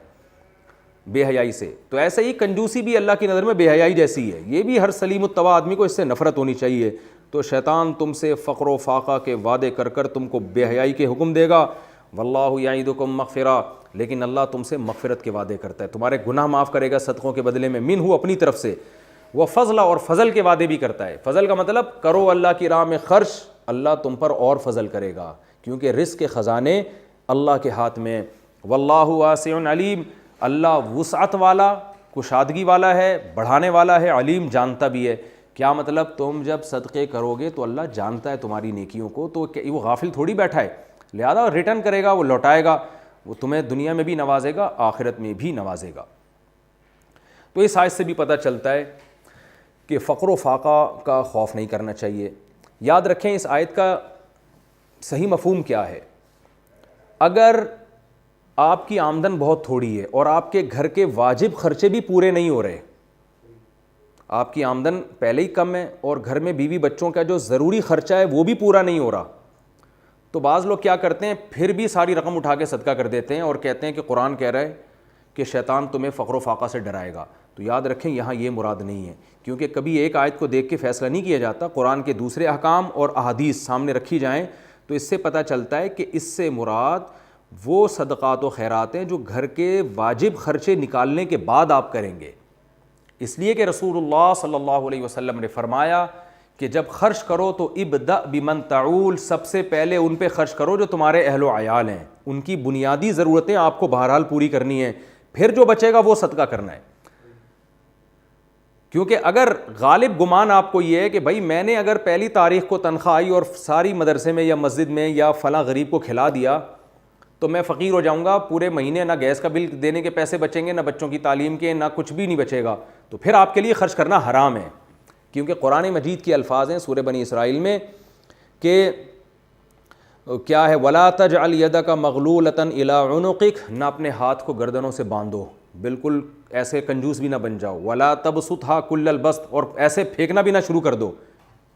Speaker 2: بے حیائی سے, تو ایسے ہی کنجوسی بھی اللہ کی نظر میں بے حیائی جیسی ہے, یہ بھی ہر سلیم الطبع آدمی کو اس سے نفرت ہونی چاہیے. تو شیطان تم سے فقر و فاقہ کے وعدے کر کر تم کو بے حیائی کے حکم دے گا. واللہ یعیدکم مغفرہ, لیکن اللہ تم سے مغفرت کے وعدے کرتا ہے, تمہارے گناہ معاف کرے گا صدقوں کے بدلے میں, منہ اپنی طرف سے. وہ فضل, اور فضل کے وعدے بھی کرتا ہے. فضل کا مطلب کرو اللہ کی راہ میں خرچ, اللہ تم پر اور فضل کرے گا, کیونکہ رزق کے خزانے اللہ کے ہاتھ میں. واللہ واسع علیم, اللہ وسعت والا, کشادگی والا ہے, بڑھانے والا ہے, علیم جانتا بھی ہے. کیا مطلب, تم جب صدقے کرو گے تو اللہ جانتا ہے تمہاری نیکیوں کو, تو وہ غافل تھوڑی بیٹھا ہے, لہذا ریٹرن کرے گا, وہ لوٹائے گا, وہ تمہیں دنیا میں بھی نوازے گا, آخرت میں بھی نوازے گا. تو اس آیت سے بھی پتہ چلتا ہے کہ فقر و فاقہ کا خوف نہیں کرنا چاہیے. یاد رکھیں اس آیت کا صحیح مفہوم کیا ہے. اگر آپ کی آمدن بہت تھوڑی ہے اور آپ کے گھر کے واجب خرچے بھی پورے نہیں ہو رہے, آپ کی آمدن پہلے ہی کم ہے اور گھر میں بیوی بچوں کا جو ضروری خرچہ ہے وہ بھی پورا نہیں ہو رہا, تو بعض لوگ کیا کرتے ہیں, پھر بھی ساری رقم اٹھا کے صدقہ کر دیتے ہیں اور کہتے ہیں کہ قرآن کہہ رہا ہے کہ شیطان تمہیں فقر و فاقہ سے ڈرائے گا. تو یاد رکھیں یہاں یہ مراد نہیں ہے, کیونکہ کبھی ایک آیت کو دیکھ کے فیصلہ نہیں کیا جاتا, قرآن کے دوسرے احکام اور احادیث سامنے رکھی جائیں تو اس سے پتہ چلتا ہے کہ اس سے مراد وہ صدقات و خیرات ہیں جو گھر کے واجب خرچے نکالنے کے بعد آپ کریں گے. اس لیے کہ رسول اللہ صلی اللہ علیہ وسلم نے فرمایا کہ جب خرچ کرو تو ابدأ بمن تعول, سب سے پہلے ان پہ خرچ کرو جو تمہارے اہل و عیال ہیں, ان کی بنیادی ضرورتیں آپ کو بہرحال پوری کرنی ہیں, پھر جو بچے گا وہ صدقہ کرنا ہے. کیونکہ اگر غالب گمان آپ کو یہ ہے کہ بھائی میں نے اگر پہلی تاریخ کو تنخواہ آئی اور ساری مدرسے میں یا مسجد میں یا فلاں غریب کو کھلا دیا تو میں فقیر ہو جاؤں گا, پورے مہینے نہ گیس کا بل دینے کے پیسے بچیں گے, نہ بچوں کی تعلیم کے, نہ کچھ بھی نہیں بچے گا, تو پھر آپ کے لیے خرچ کرنا حرام ہے. کیونکہ قرآن مجید کے الفاظ ہیں سورہ بنی اسرائیل میں کہ کیا ہے, وَلَا تَجْعَلْ يَدَكَ مَغْلُولَةً إِلَىٰ عُنُقِكَ, نہ اپنے ہاتھ کو گردنوں سے باندھو, بالکل ایسے کنجوس بھی نہ بن جاؤ. وَلَا تَبْسُطْهَا كُلَّ الْبَسْطِ, اور ایسے پھینکنا بھی نہ شروع کر دو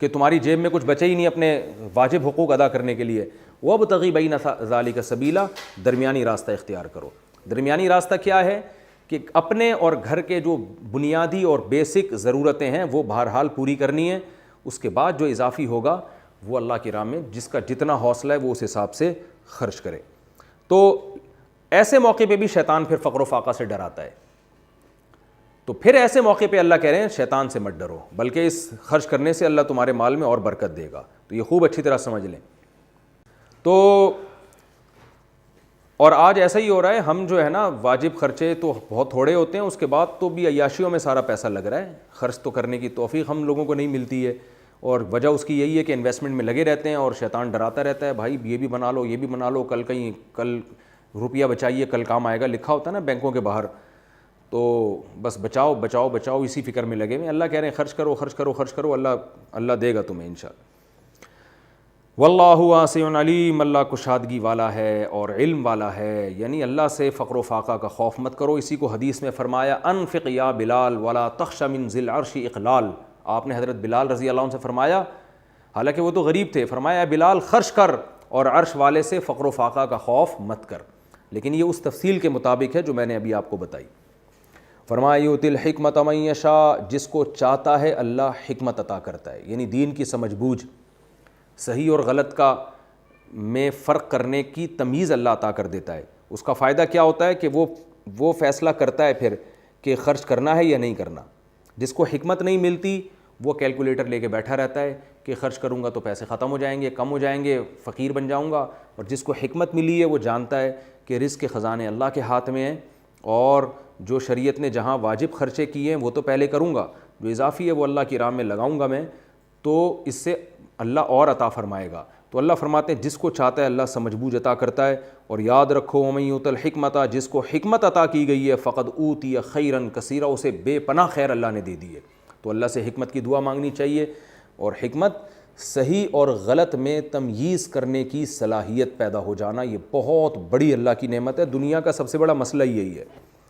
Speaker 2: کہ تمہاری جیب میں کچھ بچے ہی نہیں اپنے واجب حقوق ادا کرنے کے لیے. وَابْتَغِ بَيْنَ ذَلِكَ سَبِيلًا, درمیانی راستہ اختیار کرو. درمیانی راستہ کیا ہے کہ اپنے اور گھر کے جو بنیادی اور بیسک ضرورتیں ہیں وہ بہرحال پوری کرنی ہیں, اس کے بعد جو اضافی ہوگا وہ اللہ کی راہ میں جس کا جتنا حوصلہ ہے وہ اس حساب سے خرچ کرے. تو ایسے موقع پہ بھی شیطان پھر فقر و فاقہ سے ڈراتا ہے, تو پھر ایسے موقع پہ اللہ کہہ رہے ہیں شیطان سے مت ڈرو, بلکہ اس خرچ کرنے سے اللہ تمہارے مال میں اور برکت دے گا. تو یہ خوب اچھی طرح سمجھ لیں. تو اور آج ایسا ہی ہو رہا ہے, ہم جو ہے نا واجب خرچے تو بہت تھوڑے ہوتے ہیں, اس کے بعد تو بھی عیاشیوں میں سارا پیسہ لگ رہا ہے, خرچ تو کرنے کی توفیق ہم لوگوں کو نہیں ملتی ہے, اور وجہ اس کی یہی ہے کہ انویسٹمنٹ میں لگے رہتے ہیں اور شیطان ڈراتا رہتا ہے, بھائی یہ بھی بنا لو, یہ بھی بنا لو, کل روپیہ بچائیے, کل کام آئے گا, لکھا ہوتا ہے نا بینکوں کے باہر, تو بس بچاؤ بچاؤ بچاؤ اسی فکر میں لگے ہوئے. اللہ کہہ رہے ہیں خرچ کرو خرچ کرو خرچ کرو, اللہ دے گا تمہیں انشاءاللہ. واللہ واسع علیم، اللہ کشادگی والا ہے اور علم والا ہے، یعنی اللہ سے فقر و فاقہ کا خوف مت کرو۔ اسی کو حدیث میں فرمایا انفق یا بلال ولا تخش من ذی العرش اقلال، آپ نے حضرت بلال رضی اللہ عنہ سے فرمایا، حالانکہ وہ تو غریب تھے، فرمایا بلال خرچ کر اور عرش والے سے فقر و فاقہ کا خوف مت کر، لیکن یہ اس تفصیل کے مطابق ہے جو میں نے ابھی آپ کو بتائی۔ فرمایا یؤتی الحکمت من یشاء، جس کو چاہتا ہے اللہ حکمت عطا کرتا ہے، یعنی دین کی سمجھ بوجھ، صحیح اور غلط کا میں فرق کرنے کی تمیز اللہ عطا کر دیتا ہے۔ اس کا فائدہ کیا ہوتا ہے کہ وہ فیصلہ کرتا ہے پھر کہ خرچ کرنا ہے یا نہیں کرنا۔ جس کو حکمت نہیں ملتی وہ کیلکولیٹر لے کے بیٹھا رہتا ہے کہ خرچ کروں گا تو پیسے ختم ہو جائیں گے، کم ہو جائیں گے، فقیر بن جاؤں گا۔ اور جس کو حکمت ملی ہے وہ جانتا ہے کہ رزق کے خزانے اللہ کے ہاتھ میں ہیں، اور جو شریعت نے جہاں واجب خرچے کیے ہیں وہ تو پہلے کروں گا، جو اضافی ہے وہ اللہ کی راہ میں لگاؤں گا میں، تو اس سے اللہ اور عطا فرمائے گا۔ تو اللہ فرماتے ہیں جس کو چاہتا ہے اللہ سمجھ بوجھ عطا کرتا ہے۔ اور یاد رکھو ومن یؤت الحکمت، جس کو حکمت عطا کی گئی ہے فقد اوتی خیرا کثیرا، اسے بے پناہ خیر اللہ نے دے دی ہے۔ تو اللہ سے حکمت کی دعا مانگنی چاہیے، اور حکمت صحیح اور غلط میں تمییز کرنے کی صلاحیت پیدا ہو جانا، یہ بہت بڑی اللہ کی نعمت ہے۔ دنیا کا سب سے بڑا مسئلہ یہی ہے،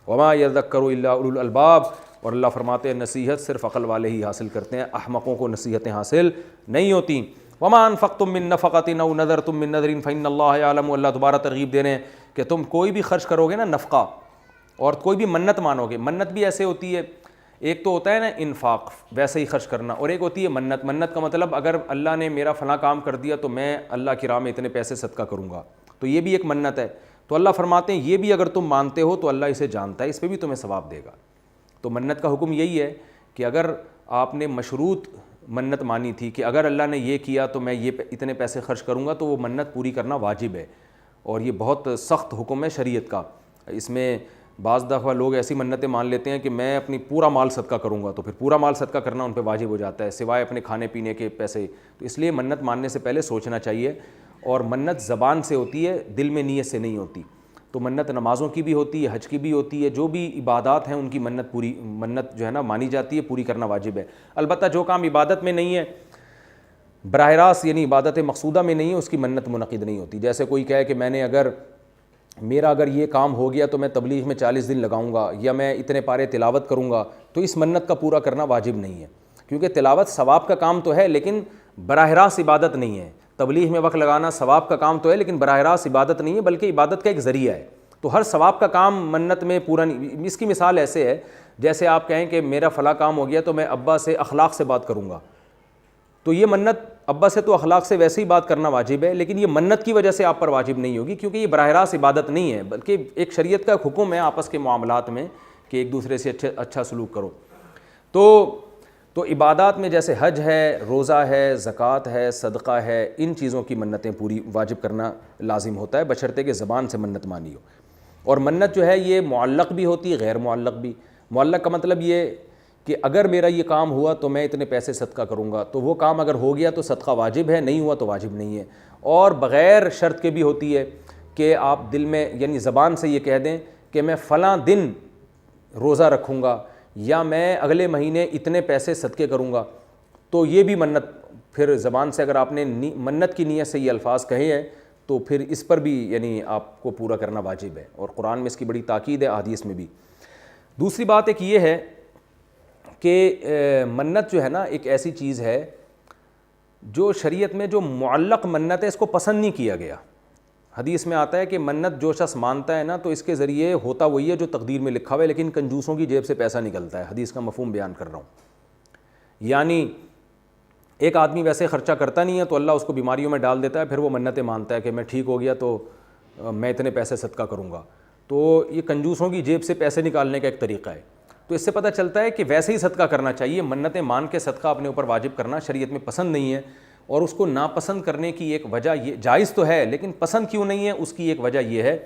Speaker 2: وما یذکر الا اولو الالباب، اور اللہ فرماتے ہیں نصیحت صرف عقل والے ہی حاصل کرتے ہیں، احمقوں کو نصیحتیں حاصل نہیں ہوتیں۔ وما انفقتم من نفقۃ او نذرتم من نذر فإن اللہ یعلم، اللہ دوبارہ ترغیب دے رہے ہیں کہ تم کوئی بھی خرچ کرو گے نا نفقہ، اور کوئی بھی منت مانو گے، منت بھی ایسے ہوتی ہے، ایک تو ہوتا ہے نا انفاق ویسے ہی خرچ کرنا، اور ایک ہوتی ہے منت۔ منت کا مطلب اگر اللہ نے میرا فلاں کام کر دیا تو میں اللہ کی راہ میں اتنے پیسے صدقہ کروں گا، تو یہ بھی ایک منت ہے۔ تو اللہ فرماتے ہیں یہ بھی اگر تم مانتے ہو تو اللہ اسے جانتا ہے، اس پہ بھی تمہیں ثواب دے گا۔ تو منت کا حکم یہی ہے کہ اگر آپ نے مشروط منت مانی تھی کہ اگر اللہ نے یہ کیا تو میں یہ اتنے پیسے خرچ کروں گا، تو وہ منت پوری کرنا واجب ہے، اور یہ بہت سخت حکم ہے شریعت کا۔ اس میں بعض دفعہ لوگ ایسی منتیں مان لیتے ہیں کہ میں اپنی پورا مال صدقہ کروں گا، تو پھر پورا مال صدقہ کرنا ان پہ واجب ہو جاتا ہے سوائے اپنے کھانے پینے کے پیسے۔ تو اس لیے منت ماننے سے پہلے سوچنا چاہیے، اور منت زبان سے ہوتی ہے، دل میں نیت سے نہیں ہوتی۔ تو منت نمازوں کی بھی ہوتی ہے، حج کی بھی ہوتی ہے، جو بھی عبادات ہیں ان کی منت جو ہے نا مانی جاتی ہے، پوری کرنا واجب ہے۔ البتہ جو کام عبادت میں نہیں ہے براہ راست، یعنی عبادت مقصودہ میں نہیں ہے، اس کی منت منعقد نہیں ہوتی۔ جیسے کوئی کہے کہ میرا اگر یہ کام ہو گیا تو میں تبلیغ میں 40 دن لگاؤں گا، یا میں اتنے پارے تلاوت کروں گا، تو اس منت کا پورا کرنا واجب نہیں ہے، کیونکہ تلاوت ثواب کا کام تو ہے لیکن براہ راست عبادت نہیں ہے۔ تبلیغ میں وقت لگانا ثواب کا کام تو ہے لیکن براہ راست عبادت نہیں ہے، بلکہ عبادت کا ایک ذریعہ ہے۔ تو ہر ثواب کا کام منت میں پورا نہیں۔ اس کی مثال ایسے ہے جیسے آپ کہیں کہ میرا فلاں کام ہو گیا تو میں ابا سے اخلاق سے بات کروں گا، تو یہ منت ابا سے تو اخلاق سے ویسے ہی بات کرنا واجب ہے، لیکن یہ منت کی وجہ سے آپ پر واجب نہیں ہوگی، کیونکہ یہ براہ راست عبادت نہیں ہے، بلکہ ایک شریعت کا حکم ہے آپس کے معاملات میں کہ ایک دوسرے سے اچھا سلوک کرو۔ تو عبادات میں جیسے حج ہے، روزہ ہے، زکوٰۃ ہے، صدقہ ہے، ان چیزوں کی منتیں پوری واجب کرنا لازم ہوتا ہے، بشرطے کہ زبان سے منت مانی ہو۔ اور منت جو ہے یہ معلق بھی ہوتی ہے، غیر معلق بھی۔ معلق کا مطلب یہ کہ اگر میرا یہ کام ہوا تو میں اتنے پیسے صدقہ کروں گا، تو وہ کام اگر ہو گیا تو صدقہ واجب ہے، نہیں ہوا تو واجب نہیں ہے۔ اور بغیر شرط کے بھی ہوتی ہے کہ آپ دل میں یعنی زبان سے یہ کہہ دیں کہ میں فلاں دن روزہ رکھوں گا، یا میں اگلے مہینے اتنے پیسے صدقے کروں گا، تو یہ بھی منت پھر زبان سے اگر آپ نے منت کی نیت سے یہ الفاظ کہے ہیں تو پھر اس پر بھی یعنی آپ کو پورا کرنا واجب ہے، اور قرآن میں اس کی بڑی تاکید ہے، احادیث میں بھی۔ دوسری بات ایک یہ ہے کہ منت جو ہے نا ایک ایسی چیز ہے جو شریعت میں جو معلق منت ہے اس کو پسند نہیں کیا گیا۔ حدیث میں آتا ہے کہ منت جو شخص مانتا ہے نا تو اس کے ذریعے ہوتا وہی ہے جو تقدیر میں لکھا ہوا ہے، لیکن کنجوسوں کی جیب سے پیسہ نکلتا ہے۔ حدیث کا مفہوم بیان کر رہا ہوں، یعنی ایک آدمی ویسے خرچہ کرتا نہیں ہے تو اللہ اس کو بیماریوں میں ڈال دیتا ہے، پھر وہ منتیں مانتا ہے کہ میں ٹھیک ہو گیا تو میں اتنے پیسے صدقہ کروں گا۔ تو یہ کنجوسوں کی جیب سے پیسے نکالنے کا ایک طریقہ ہے۔ تو اس سے پتہ چلتا ہے کہ ویسے ہی صدقہ کرنا چاہیے، منتیں مان کے صدقہ اپنے اوپر واجب کرنا شریعت میں پسند نہیں ہے، اور اس کو ناپسند کرنے کی ایک وجہ یہ جائز تو ہے لیکن پسند کیوں نہیں ہے، اس کی ایک وجہ یہ ہے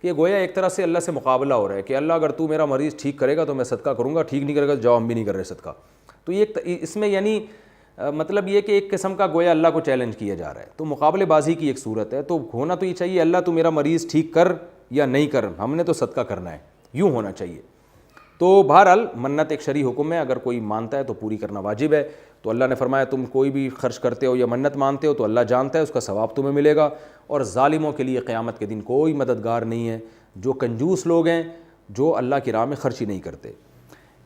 Speaker 2: کہ گویا ایک طرح سے اللہ سے مقابلہ ہو رہا ہے کہ اللہ اگر تو میرا مریض ٹھیک کرے گا تو میں صدقہ کروں گا، ٹھیک نہیں کرے گا تو جاؤ ہم بھی نہیں کر رہے صدقہ۔ تو یہ اس میں یعنی مطلب یہ کہ ایک قسم کا گویا اللہ کو چیلنج کیا جا رہا ہے، تو مقابلے بازی کی ایک صورت ہے۔ تو ہونا تو یہ چاہیے اللہ تو میرا مریض ٹھیک کر یا نہیں کر، ہم نے تو صدقہ کرنا ہے، یوں ہونا چاہیے۔ تو بہرحال منت ایک شرعی حکم ہے, اگر کوئی مانتا ہے تو پوری کرنا واجب ہے. تو اللہ نے فرمایا تم کوئی بھی خرچ کرتے ہو یا منت مانتے ہو تو اللہ جانتا ہے, اس کا ثواب تمہیں ملے گا. اور ظالموں کے لیے قیامت کے دن کوئی مددگار نہیں ہے, جو کنجوس لوگ ہیں, جو اللہ کی راہ میں خرچی نہیں کرتے.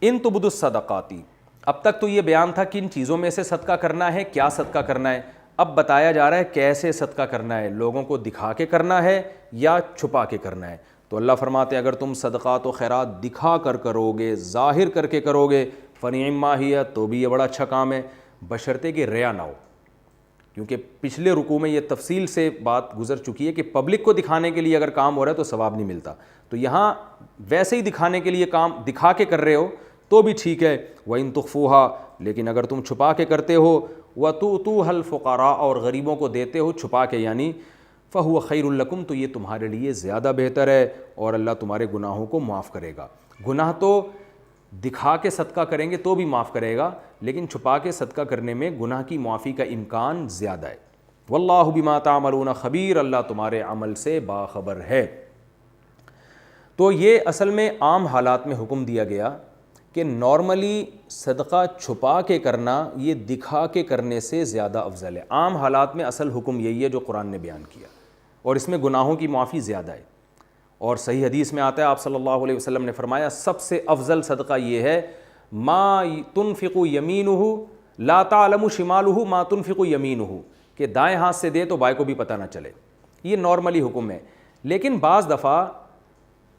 Speaker 2: ان تبدوا الصدقاتی, اب تک تو یہ بیان تھا کن چیزوں میں سے صدقہ کرنا ہے, کیا صدقہ کرنا ہے. اب بتایا جا رہا ہے کیسے صدقہ کرنا ہے, لوگوں کو دکھا کے کرنا ہے یا چھپا کے کرنا ہے. تو اللہ فرماتے ہیں اگر تم صدقات و خیرات دکھا کر کرو گے, ظاہر کر کے کرو گے, فنعم ہی, تو بھی یہ بڑا اچھا کام ہے, بشرطے کہ ریا نہ ہو. کیونکہ پچھلے رکوع میں یہ تفصیل سے بات گزر چکی ہے کہ پبلک کو دکھانے کے لیے اگر کام ہو رہا ہے تو ثواب نہیں ملتا. تو یہاں ویسے ہی دکھانے کے لیے کام دکھا کے کر رہے ہو تو بھی ٹھیک ہے. وَإِن تُخْفُوهَا, لیکن اگر تم چھپا کے کرتے ہو, وَتُؤْتُوهَا الْفُقَرَاءَ, اور غریبوں کو دیتے ہو چھپا کے, یعنی فَهُوَ خَيْرٌ لَكُمْ, تو یہ تمہارے لیے زیادہ بہتر ہے اور اللہ تمہارے گناہوں کو معاف کرے گا. گناہ تو دکھا کے صدقہ کریں گے تو بھی معاف کرے گا, لیکن چھپا کے صدقہ کرنے میں گناہ کی معافی کا امکان زیادہ ہے. واللہ بما تعملون خبیر, اللہ تمہارے عمل سے باخبر ہے. تو یہ اصل میں عام حالات میں حکم دیا گیا کہ نارملی صدقہ چھپا کے کرنا یہ دکھا کے کرنے سے زیادہ افضل ہے. عام حالات میں اصل حکم یہی ہے جو قرآن نے بیان کیا, اور اس میں گناہوں کی معافی زیادہ ہے. اور صحیح حدیث میں آتا ہے, آپ صلی اللہ علیہ وسلم نے فرمایا سب سے افضل صدقہ یہ ہے ما تنفق یمینہ لا تعلم شمالہ ما تنفق یمینہ, کہ دائیں ہاتھ سے دے تو بائیں کو بھی پتہ نہ چلے. یہ نارملی حکم ہے, لیکن بعض دفعہ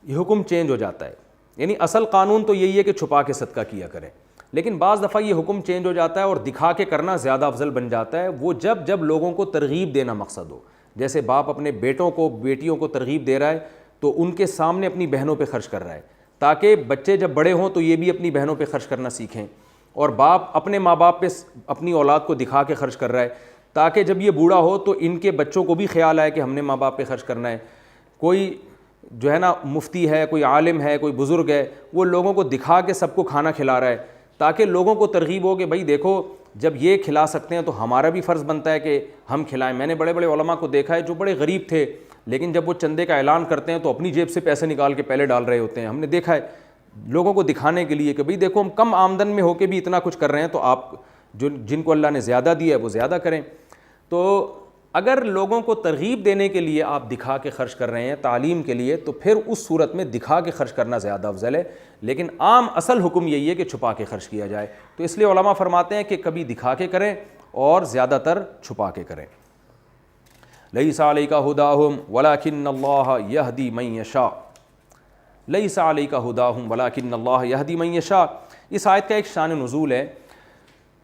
Speaker 2: یہ حکم چینج ہو جاتا ہے. یعنی اصل قانون تو یہی ہے کہ چھپا کے صدقہ کیا کریں, لیکن بعض دفعہ یہ حکم چینج ہو جاتا ہے اور دکھا کے کرنا زیادہ افضل بن جاتا ہے. وہ جب لوگوں کو ترغیب دینا مقصد ہو, جیسے باپ اپنے بیٹوں کو بیٹیوں کو ترغیب دے رہا ہے تو ان کے سامنے اپنی بہنوں پہ خرچ کر رہا ہے, تاکہ بچے جب بڑے ہوں تو یہ بھی اپنی بہنوں پہ خرچ کرنا سیکھیں. اور باپ اپنے ماں باپ پہ اپنی اولاد کو دکھا کے خرچ کر رہا ہے, تاکہ جب یہ بوڑھا ہو تو ان کے بچوں کو بھی خیال آئے کہ ہم نے ماں باپ پہ خرچ کرنا ہے. کوئی جو ہے نا مفتی ہے, کوئی عالم ہے, کوئی بزرگ ہے, وہ لوگوں کو دکھا کے سب کو کھانا کھلا رہا ہے, تاکہ لوگوں کو ترغیب ہو کہ بھائی دیکھو جب یہ کھلا سکتے ہیں تو ہمارا بھی فرض بنتا ہے کہ ہم کھلائیں. میں نے بڑے بڑے علماء کو دیکھا ہے جو بڑے غریب تھے, لیکن جب وہ چندے کا اعلان کرتے ہیں تو اپنی جیب سے پیسے نکال کے پہلے ڈال رہے ہوتے ہیں. ہم نے دیکھا ہے لوگوں کو دکھانے کے لیے کہ بھئی دیکھو ہم کم آمدن میں ہو کے بھی اتنا کچھ کر رہے ہیں, تو آپ جن کو اللہ نے زیادہ دیا ہے وہ زیادہ کریں. تو اگر لوگوں کو ترغیب دینے کے لیے آپ دکھا کے خرچ کر رہے ہیں, تعلیم کے لیے, تو پھر اس صورت میں دکھا کے خرچ کرنا زیادہ افضل ہے. لیکن عام اصل حکم یہی ہے کہ چھپا کے خرچ کیا جائے. تو اس لیے علماء فرماتے ہیں کہ کبھی دکھا کے کریں اور زیادہ تر چھپا کے کریں. لیس علیک ھداھم ولکن اللہ یہدی من یشاء, لیس علیک ھداھم ولکن اللہ یہدی من یشاء. اس آیت کا ایک شان نزول ہے.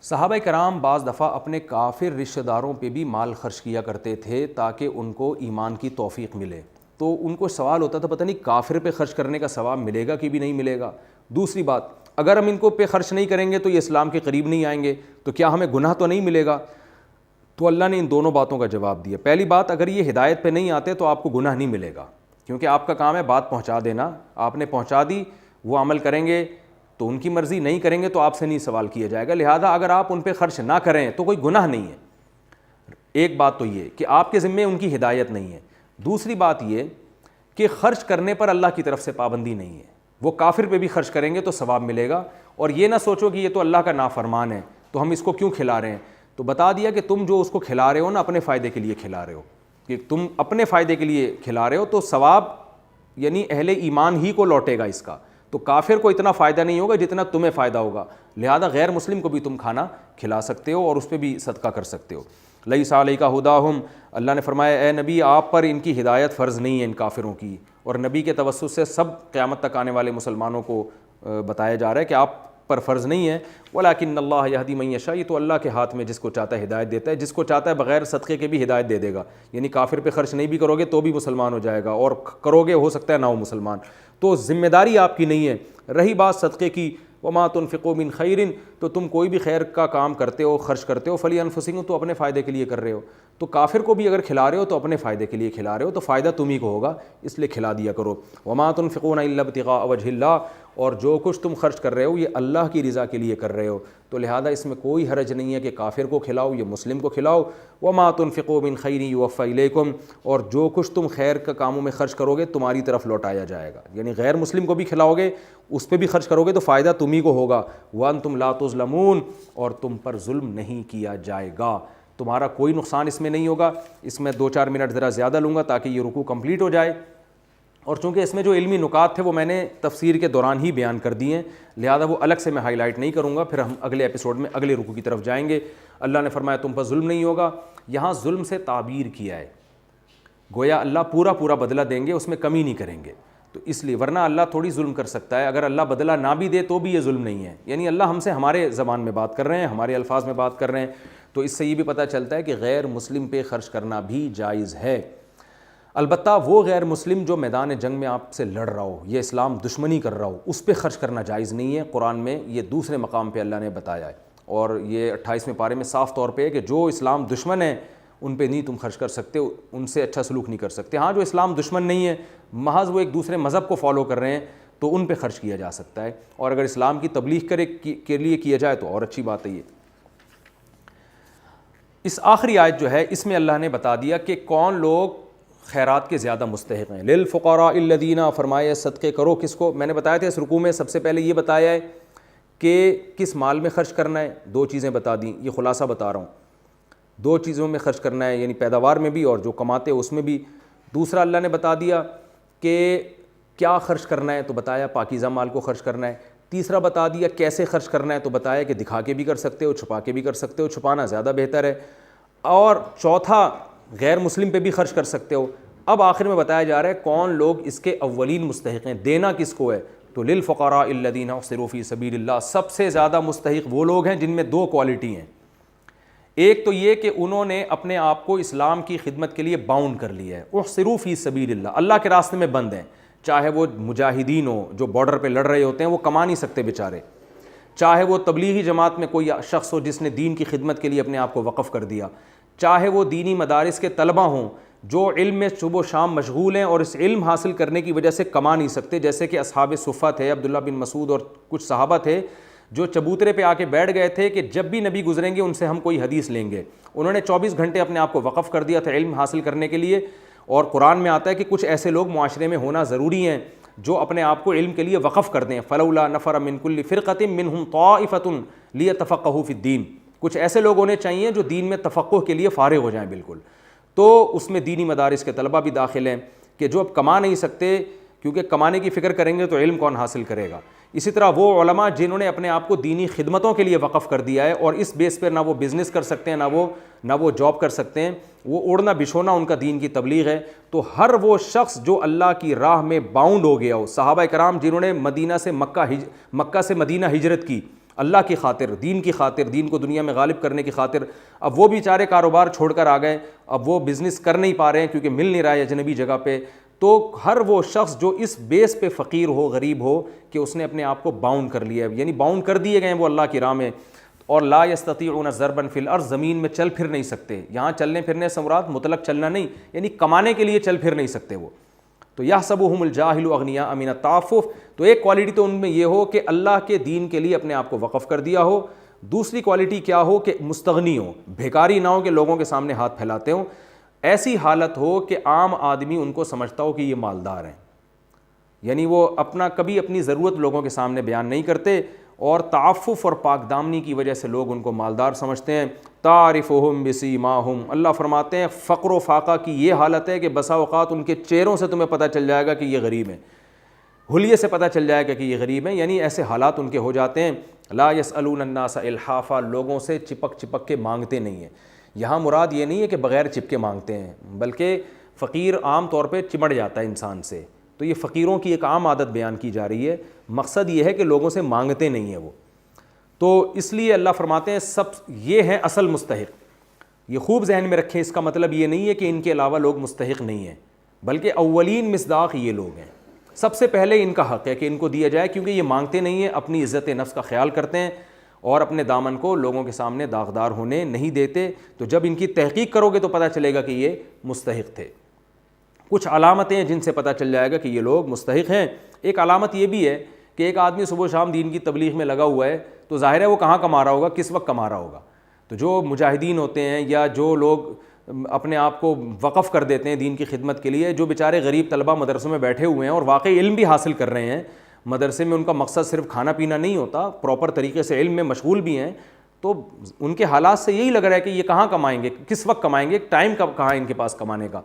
Speaker 2: صحابہ کرام بعض دفعہ اپنے کافر رشتہ داروں پہ بھی مال خرچ کیا کرتے تھے تاکہ ان کو ایمان کی توفیق ملے. تو ان کو سوال ہوتا تھا پتہ نہیں کافر پہ خرچ کرنے کا ثواب ملے گا کہ بھی نہیں ملے گا. دوسری بات, اگر ہم ان کو پہ خرچ نہیں کریں گے تو یہ اسلام کے قریب نہیں آئیں گے, تو کیا ہمیں گناہ تو نہیں ملے گا؟ تو اللہ نے ان دونوں باتوں کا جواب دیا. پہلی بات, اگر یہ ہدایت پہ نہیں آتے تو آپ کو گناہ نہیں ملے گا, کیونکہ آپ کا کام ہے بات پہنچا دینا. آپ نے پہنچا دی, وہ عمل کریں گے تو ان کی مرضی, نہیں کریں گے تو آپ سے نہیں سوال کیا جائے گا. لہذا اگر آپ ان پہ خرچ نہ کریں تو کوئی گناہ نہیں ہے. ایک بات تو یہ کہ آپ کے ذمے ان کی ہدایت نہیں ہے. دوسری بات یہ کہ خرچ کرنے پر اللہ کی طرف سے پابندی نہیں ہے. وہ کافر پہ بھی خرچ کریں گے تو ثواب ملے گا. اور یہ نہ سوچو کہ یہ تو اللہ کا نافرمان ہے تو ہم اس کو کیوں کھلا رہے ہیں. تو بتا دیا کہ تم جو اس کو کھلا رہے ہو نا اپنے فائدے کے لیے کھلا رہے ہو, کہ تم اپنے فائدے کے لیے کھلا رہے ہو تو ثواب یعنی اہل ایمان ہی کو لوٹے گا اس کا. تو کافر کو اتنا فائدہ نہیں ہوگا جتنا تمہیں فائدہ ہوگا. لہذا غیر مسلم کو بھی تم کھانا کھلا سکتے ہو اور اس پہ بھی صدقہ کر سکتے ہو. لیس علیک ھداھم, اللہ نے فرمایا اے نبی آپ پر ان کی ہدایت فرض نہیں ہے ان کافروں کی. اور نبی کے توسط سے سب قیامت تک آنے والے مسلمانوں کو بتایا جا رہا ہے کہ آپ پر فرض نہیں ہے. ولکن اللہ یہدی من یشاء, یہ تو اللہ کے ہاتھ میں جس کو چاہتا ہے ہدایت دیتا ہے, جس کو چاہتا ہے بغیر صدقے کے بھی ہدایت دے دے گا. یعنی کافر پہ خرچ نہیں بھی کرو گے تو بھی مسلمان ہو جائے گا, اور کرو گے ہو سکتا ہے نہ ہو مسلمان. تو ذمہ داری آپ کی نہیں ہے. رہی بات صدقے کی, وما تنفقوا من خیر, تو تم کوئی بھی خیر کا کام کرتے ہو خرچ کرتے ہو فلانفسکم, تو اپنے فائدے کے لیے کر رہے ہو. تو کافر کو بھی اگر کھلا رہے ہو تو اپنے فائدے کے لیے کھلا رہے ہو، تو فائدہ تم ہی کو ہوگا، اس لیے کھلا دیا کرو۔ وما تنفقون الا ابتغاء وجہ اللہ، اور جو کچھ تم خرچ کر رہے ہو یہ اللہ کی رضا کے لیے کر رہے ہو، تو لہذا اس میں کوئی حرج نہیں ہے کہ کافر کو کھلاؤ یا مسلم کو کھلاؤ۔ وما تنفقوا من خیر یوفی الیکم، اور جو کچھ تم خیر کا کاموں میں خرچ کرو گے تمہاری طرف لوٹایا جائے گا، یعنی غیر مسلم کو بھی کھلاؤ گے، اس پہ بھی خرچ کرو گے تو فائدہ تم ہی کو ہوگا۔ وانتم لا تظلمون، اور تم پر ظلم نہیں کیا جائے گا، تمہارا کوئی نقصان اس میں نہیں ہوگا۔ اس میں 2-4 منٹ ذرا زیادہ لوں گا تاکہ یہ رکوع کمپلیٹ ہو جائے، اور چونکہ اس میں جو علمی نکات تھے وہ میں نے تفسیر کے دوران ہی بیان کر دیے ہیں، لہذا وہ الگ سے میں ہائی لائٹ نہیں کروں گا، پھر ہم اگلے ایپیسوڈ میں اگلے رکوع کی طرف جائیں گے۔ اللہ نے فرمایا تم پر ظلم نہیں ہوگا، یہاں ظلم سے تعبیر کیا ہے، گویا اللہ پورا پورا بدلہ دیں گے، اس میں کمی نہیں کریں گے، تو اس لیے، ورنہ اللہ تھوڑی ظلم کر سکتا ہے، اگر اللہ بدلہ نہ بھی دے تو بھی یہ ظلم نہیں ہے، یعنی اللہ ہم سے ہمارے زبان میں بات کر رہے ہیں، ہمارے الفاظ میں بات کر رہے ہیں، تو اس سے یہ بھی پتہ چلتا ہے کہ غیر مسلم پہ خرچ کرنا بھی جائز ہے۔ البتہ وہ غیر مسلم جو میدان جنگ میں آپ سے لڑ رہا ہو، یہ اسلام دشمنی کر رہا ہو، اس پہ خرچ کرنا جائز نہیں ہے، قرآن میں یہ دوسرے مقام پہ اللہ نے بتایا ہے، اور یہ 28ویں پارے میں صاف طور پہ ہے کہ جو اسلام دشمن ہے ان پہ نہیں تم خرچ کر سکتے، ان سے اچھا سلوک نہیں کر سکتے۔ ہاں جو اسلام دشمن نہیں ہے، محض وہ ایک دوسرے مذہب کو فالو کر رہے ہیں تو ان پہ خرچ کیا جا سکتا ہے، اور اگر اسلام کی تبلیغ کے لیے کیا جائے تو اور اچھی بات ہے۔ یہ اس آخری آیت جو ہے اس میں اللہ نے بتا دیا کہ کون لوگ خیرات کے زیادہ مستحق ہیں۔ للفقراء الذین، فرمایا صدقے کرو کس کو، میں نے بتایا تھا اس رکوع میں سب سے پہلے یہ بتایا ہے کہ کس مال میں خرچ کرنا ہے، 2 چیزیں بتا دیں، یہ خلاصہ بتا رہا ہوں، 2 چیزوں میں خرچ کرنا ہے، یعنی پیداوار میں بھی اور جو کماتے اس میں بھی۔ دوسرا اللہ نے بتا دیا کہ کیا خرچ کرنا ہے، تو بتایا پاکیزہ مال کو خرچ کرنا ہے۔ تیسرا بتا دیا کیسے خرچ کرنا ہے، تو بتایا کہ دکھا کے بھی کر سکتے ہو، چھپا کے بھی کر سکتے ہو، چھپانا زیادہ بہتر ہے، اور چوتھا غیر مسلم پہ بھی خرچ کر سکتے ہو۔ اب آخر میں بتایا جا رہا ہے کون لوگ اس کے اولین مستحق ہیں، دینا کس کو ہے، تو للفقراء الذین احصروا فی سبیل اللہ، سب سے زیادہ مستحق وہ لوگ ہیں جن میں 2 کوالٹی ہیں۔ ایک تو یہ کہ انہوں نے اپنے آپ کو اسلام کی خدمت کے لیے باؤنڈ کر لیا ہے، احصروا فی سبیل اللہ، اللہ کے راستے میں بند ہیں، چاہے وہ مجاہدین ہو جو بارڈر پہ لڑ رہے ہوتے ہیں، وہ کما نہیں سکتے بیچارے، چاہے وہ تبلیغی جماعت میں کوئی شخص ہو جس نے دین کی خدمت کے لیے اپنے آپ کو وقف کر دیا، چاہے وہ دینی مدارس کے طلبہ ہوں جو علم میں صبح و شام مشغول ہیں اور اس علم حاصل کرنے کی وجہ سے کما نہیں سکتے، جیسے کہ اصحاب صفہ تھے، عبداللہ بن مسعود اور کچھ صحابہ تھے جو چبوترے پہ آ کے بیٹھ گئے تھے کہ جب بھی نبی گزریں گے ان سے ہم کوئی حدیث لیں گے، انہوں نے 24 گھنٹے اپنے آپ کو وقف کر دیا تھا علم حاصل کرنے کے لیے۔ اور قرآن میں آتا ہے کہ کچھ ایسے لوگ معاشرے میں ہونا ضروری ہیں جو اپنے آپ کو علم کے لیے وقف کر دیں، فلولا نفر من کل فرقۃ منہم طائفۃ لیتفقہوا فی الدین، کچھ ایسے لوگ ہونے چاہیے جو دین میں تفقہ کے لیے فارغ ہو جائیں بالکل، تو اس میں دینی مدارس کے طلبہ بھی داخل ہیں کہ جو اب کما نہیں سکتے، کیونکہ کمانے کی فکر کریں گے تو علم کون حاصل کرے گا۔ اسی طرح وہ علماء جنہوں نے اپنے آپ کو دینی خدمتوں کے لیے وقف کر دیا ہے اور اس بیس پر نہ وہ بزنس کر سکتے ہیں نہ وہ جاب کر سکتے ہیں، وہ اوڑھنا بچھونا ان کا دین کی تبلیغ ہے، تو ہر وہ شخص جو اللہ کی راہ میں باؤنڈ ہو گیا ہو، صحابہ کرام جنہوں نے مکہ سے مدینہ ہجرت کی اللہ کی خاطر، دین کی خاطر، دین کو دنیا میں غالب کرنے کی خاطر، اب وہ بیچارے کاروبار چھوڑ کر آ گئے، اب وہ بزنس کر نہیں پا رہے ہیں کیونکہ مل نہیں رہا ہے اجنبی جگہ پہ، تو ہر وہ شخص جو اس بیس پہ فقیر ہو، غریب ہو کہ اس نے اپنے آپ کو باؤنڈ کر لیا ہے، یعنی باؤنڈ کر دیے گئے ہیں وہ اللہ کی راہ میں، اور لا یستطیعون ضربا فی الارض، زمین میں چل پھر نہیں سکتے، یہاں چلنے پھرنے سے مراد مطلق چلنا نہیں، یعنی کمانے کے لیے چل پھر نہیں سکتے وہ، تو یحسبهم الجاہل اغنیاء من التعفف، تو ایک کوالٹی تو ان میں یہ ہو کہ اللہ کے دین کے لیے اپنے آپ کو وقف کر دیا ہو، دوسری کوالٹی کیا ہو کہ مستغنی ہو، بھیکاری نہ ہو کہ لوگوں کے سامنے ہاتھ پھیلاتے ہوں، ایسی حالت ہو کہ عام آدمی ان کو سمجھتا ہو کہ یہ مالدار ہیں، یعنی وہ کبھی اپنی ضرورت لوگوں کے سامنے بیان نہیں کرتے، اور تعفف اور پاک دامنی کی وجہ سے لوگ ان کو مالدار سمجھتے ہیں۔ تعرفہم بسیماہم، اللہ فرماتے ہیں فقر و فاقہ کی یہ حالت ہے کہ بسا اوقات ان کے چہروں سے تمہیں پتہ چل جائے گا کہ یہ غریب ہیں، حلیے سے پتہ چل جائے گا کہ یہ غریب ہیں، یعنی ایسے حالات ان کے ہو جاتے ہیں۔ لا یسألون الناس الحافا، لوگوں سے چپک کے مانگتے نہیں ہیں، یہاں مراد یہ نہیں ہے کہ بغیر چپکے مانگتے ہیں، بلکہ فقیر عام طور پہ چمڑ جاتا ہے انسان سے، تو یہ فقیروں کی ایک عام عادت بیان کی جا رہی ہے، مقصد یہ ہے کہ لوگوں سے مانگتے نہیں ہیں وہ، تو اس لیے اللہ فرماتے ہیں سب یہ ہیں اصل مستحق۔ یہ خوب ذہن میں رکھیں، اس کا مطلب یہ نہیں ہے کہ ان کے علاوہ لوگ مستحق نہیں ہیں، بلکہ اولین مصداق یہ لوگ ہیں، سب سے پہلے ان کا حق ہے کہ ان کو دیا جائے، کیونکہ یہ مانگتے نہیں ہیں، اپنی عزت نفس کا خیال کرتے ہیں، اور اپنے دامن کو لوگوں کے سامنے داغدار ہونے نہیں دیتے. تو جب ان کی تحقیق کرو گے تو پتہ چلے گا کہ یہ مستحق تھے. کچھ علامتیں ہیں جن سے پتہ چل جائے گا کہ یہ لوگ مستحق ہیں. ایک علامت یہ بھی ہے کہ ایک آدمی صبح و شام دین کی تبلیغ میں لگا ہوا ہے تو ظاہر ہے وہ کہاں کما رہا ہوگا, کس وقت کما رہا ہوگا. تو جو مجاہدین ہوتے ہیں یا جو لوگ اپنے آپ کو وقف کر دیتے ہیں دین کی خدمت کے لیے, جو بیچارے غریب طلبہ مدرسوں میں بیٹھے ہوئے ہیں اور واقعی علم بھی حاصل کر رہے ہیں, مدرسے میں ان کا مقصد صرف کھانا پینا نہیں ہوتا, پراپر طریقے سے علم میں مشغول بھی ہیں, تو ان کے حالات سے یہی لگ رہا ہے کہ یہ کہاں کمائیں گے, کس وقت کمائیں گے, ٹائم کہاں ان کے پاس کمانے کا.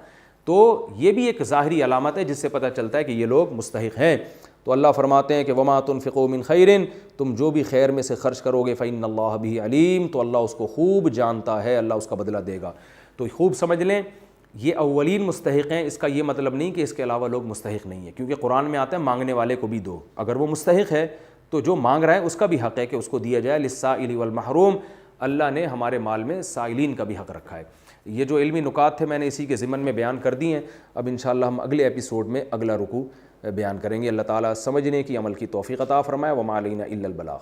Speaker 2: تو یہ بھی ایک ظاہری علامت ہے جس سے پتہ چلتا ہے کہ یہ لوگ مستحق ہیں. تو اللہ فرماتے ہیں کہ وما تنفقوا من خیر, تم جو بھی خیر میں سے خرچ کرو گے فإن اللہ بہ علیم, تو اللہ اس کو خوب جانتا ہے, اللہ اس کا بدلہ دے گا. تو خوب سمجھ لیں یہ اولین مستحق ہیں. اس کا یہ مطلب نہیں کہ اس کے علاوہ لوگ مستحق نہیں ہیں, کیونکہ قرآن میں آتا ہے مانگنے والے کو بھی دو. اگر وہ مستحق ہے تو جو مانگ رہا ہے اس کا بھی حق ہے کہ اس کو دیا جائے. للسائل والمحروم, اللہ نے ہمارے مال میں سائلین کا بھی حق رکھا ہے. یہ جو علمی نکات تھے میں نے اسی کے ضمن میں بیان کر دی ہیں. اب انشاءاللہ ہم اگلے ایپیسوڈ میں اگلا رکوع بیان کریں گے. اللہ تعالیٰ سمجھنے کی عمل کی توفیق عطا فرمائے. وما علینا الا البلاغ.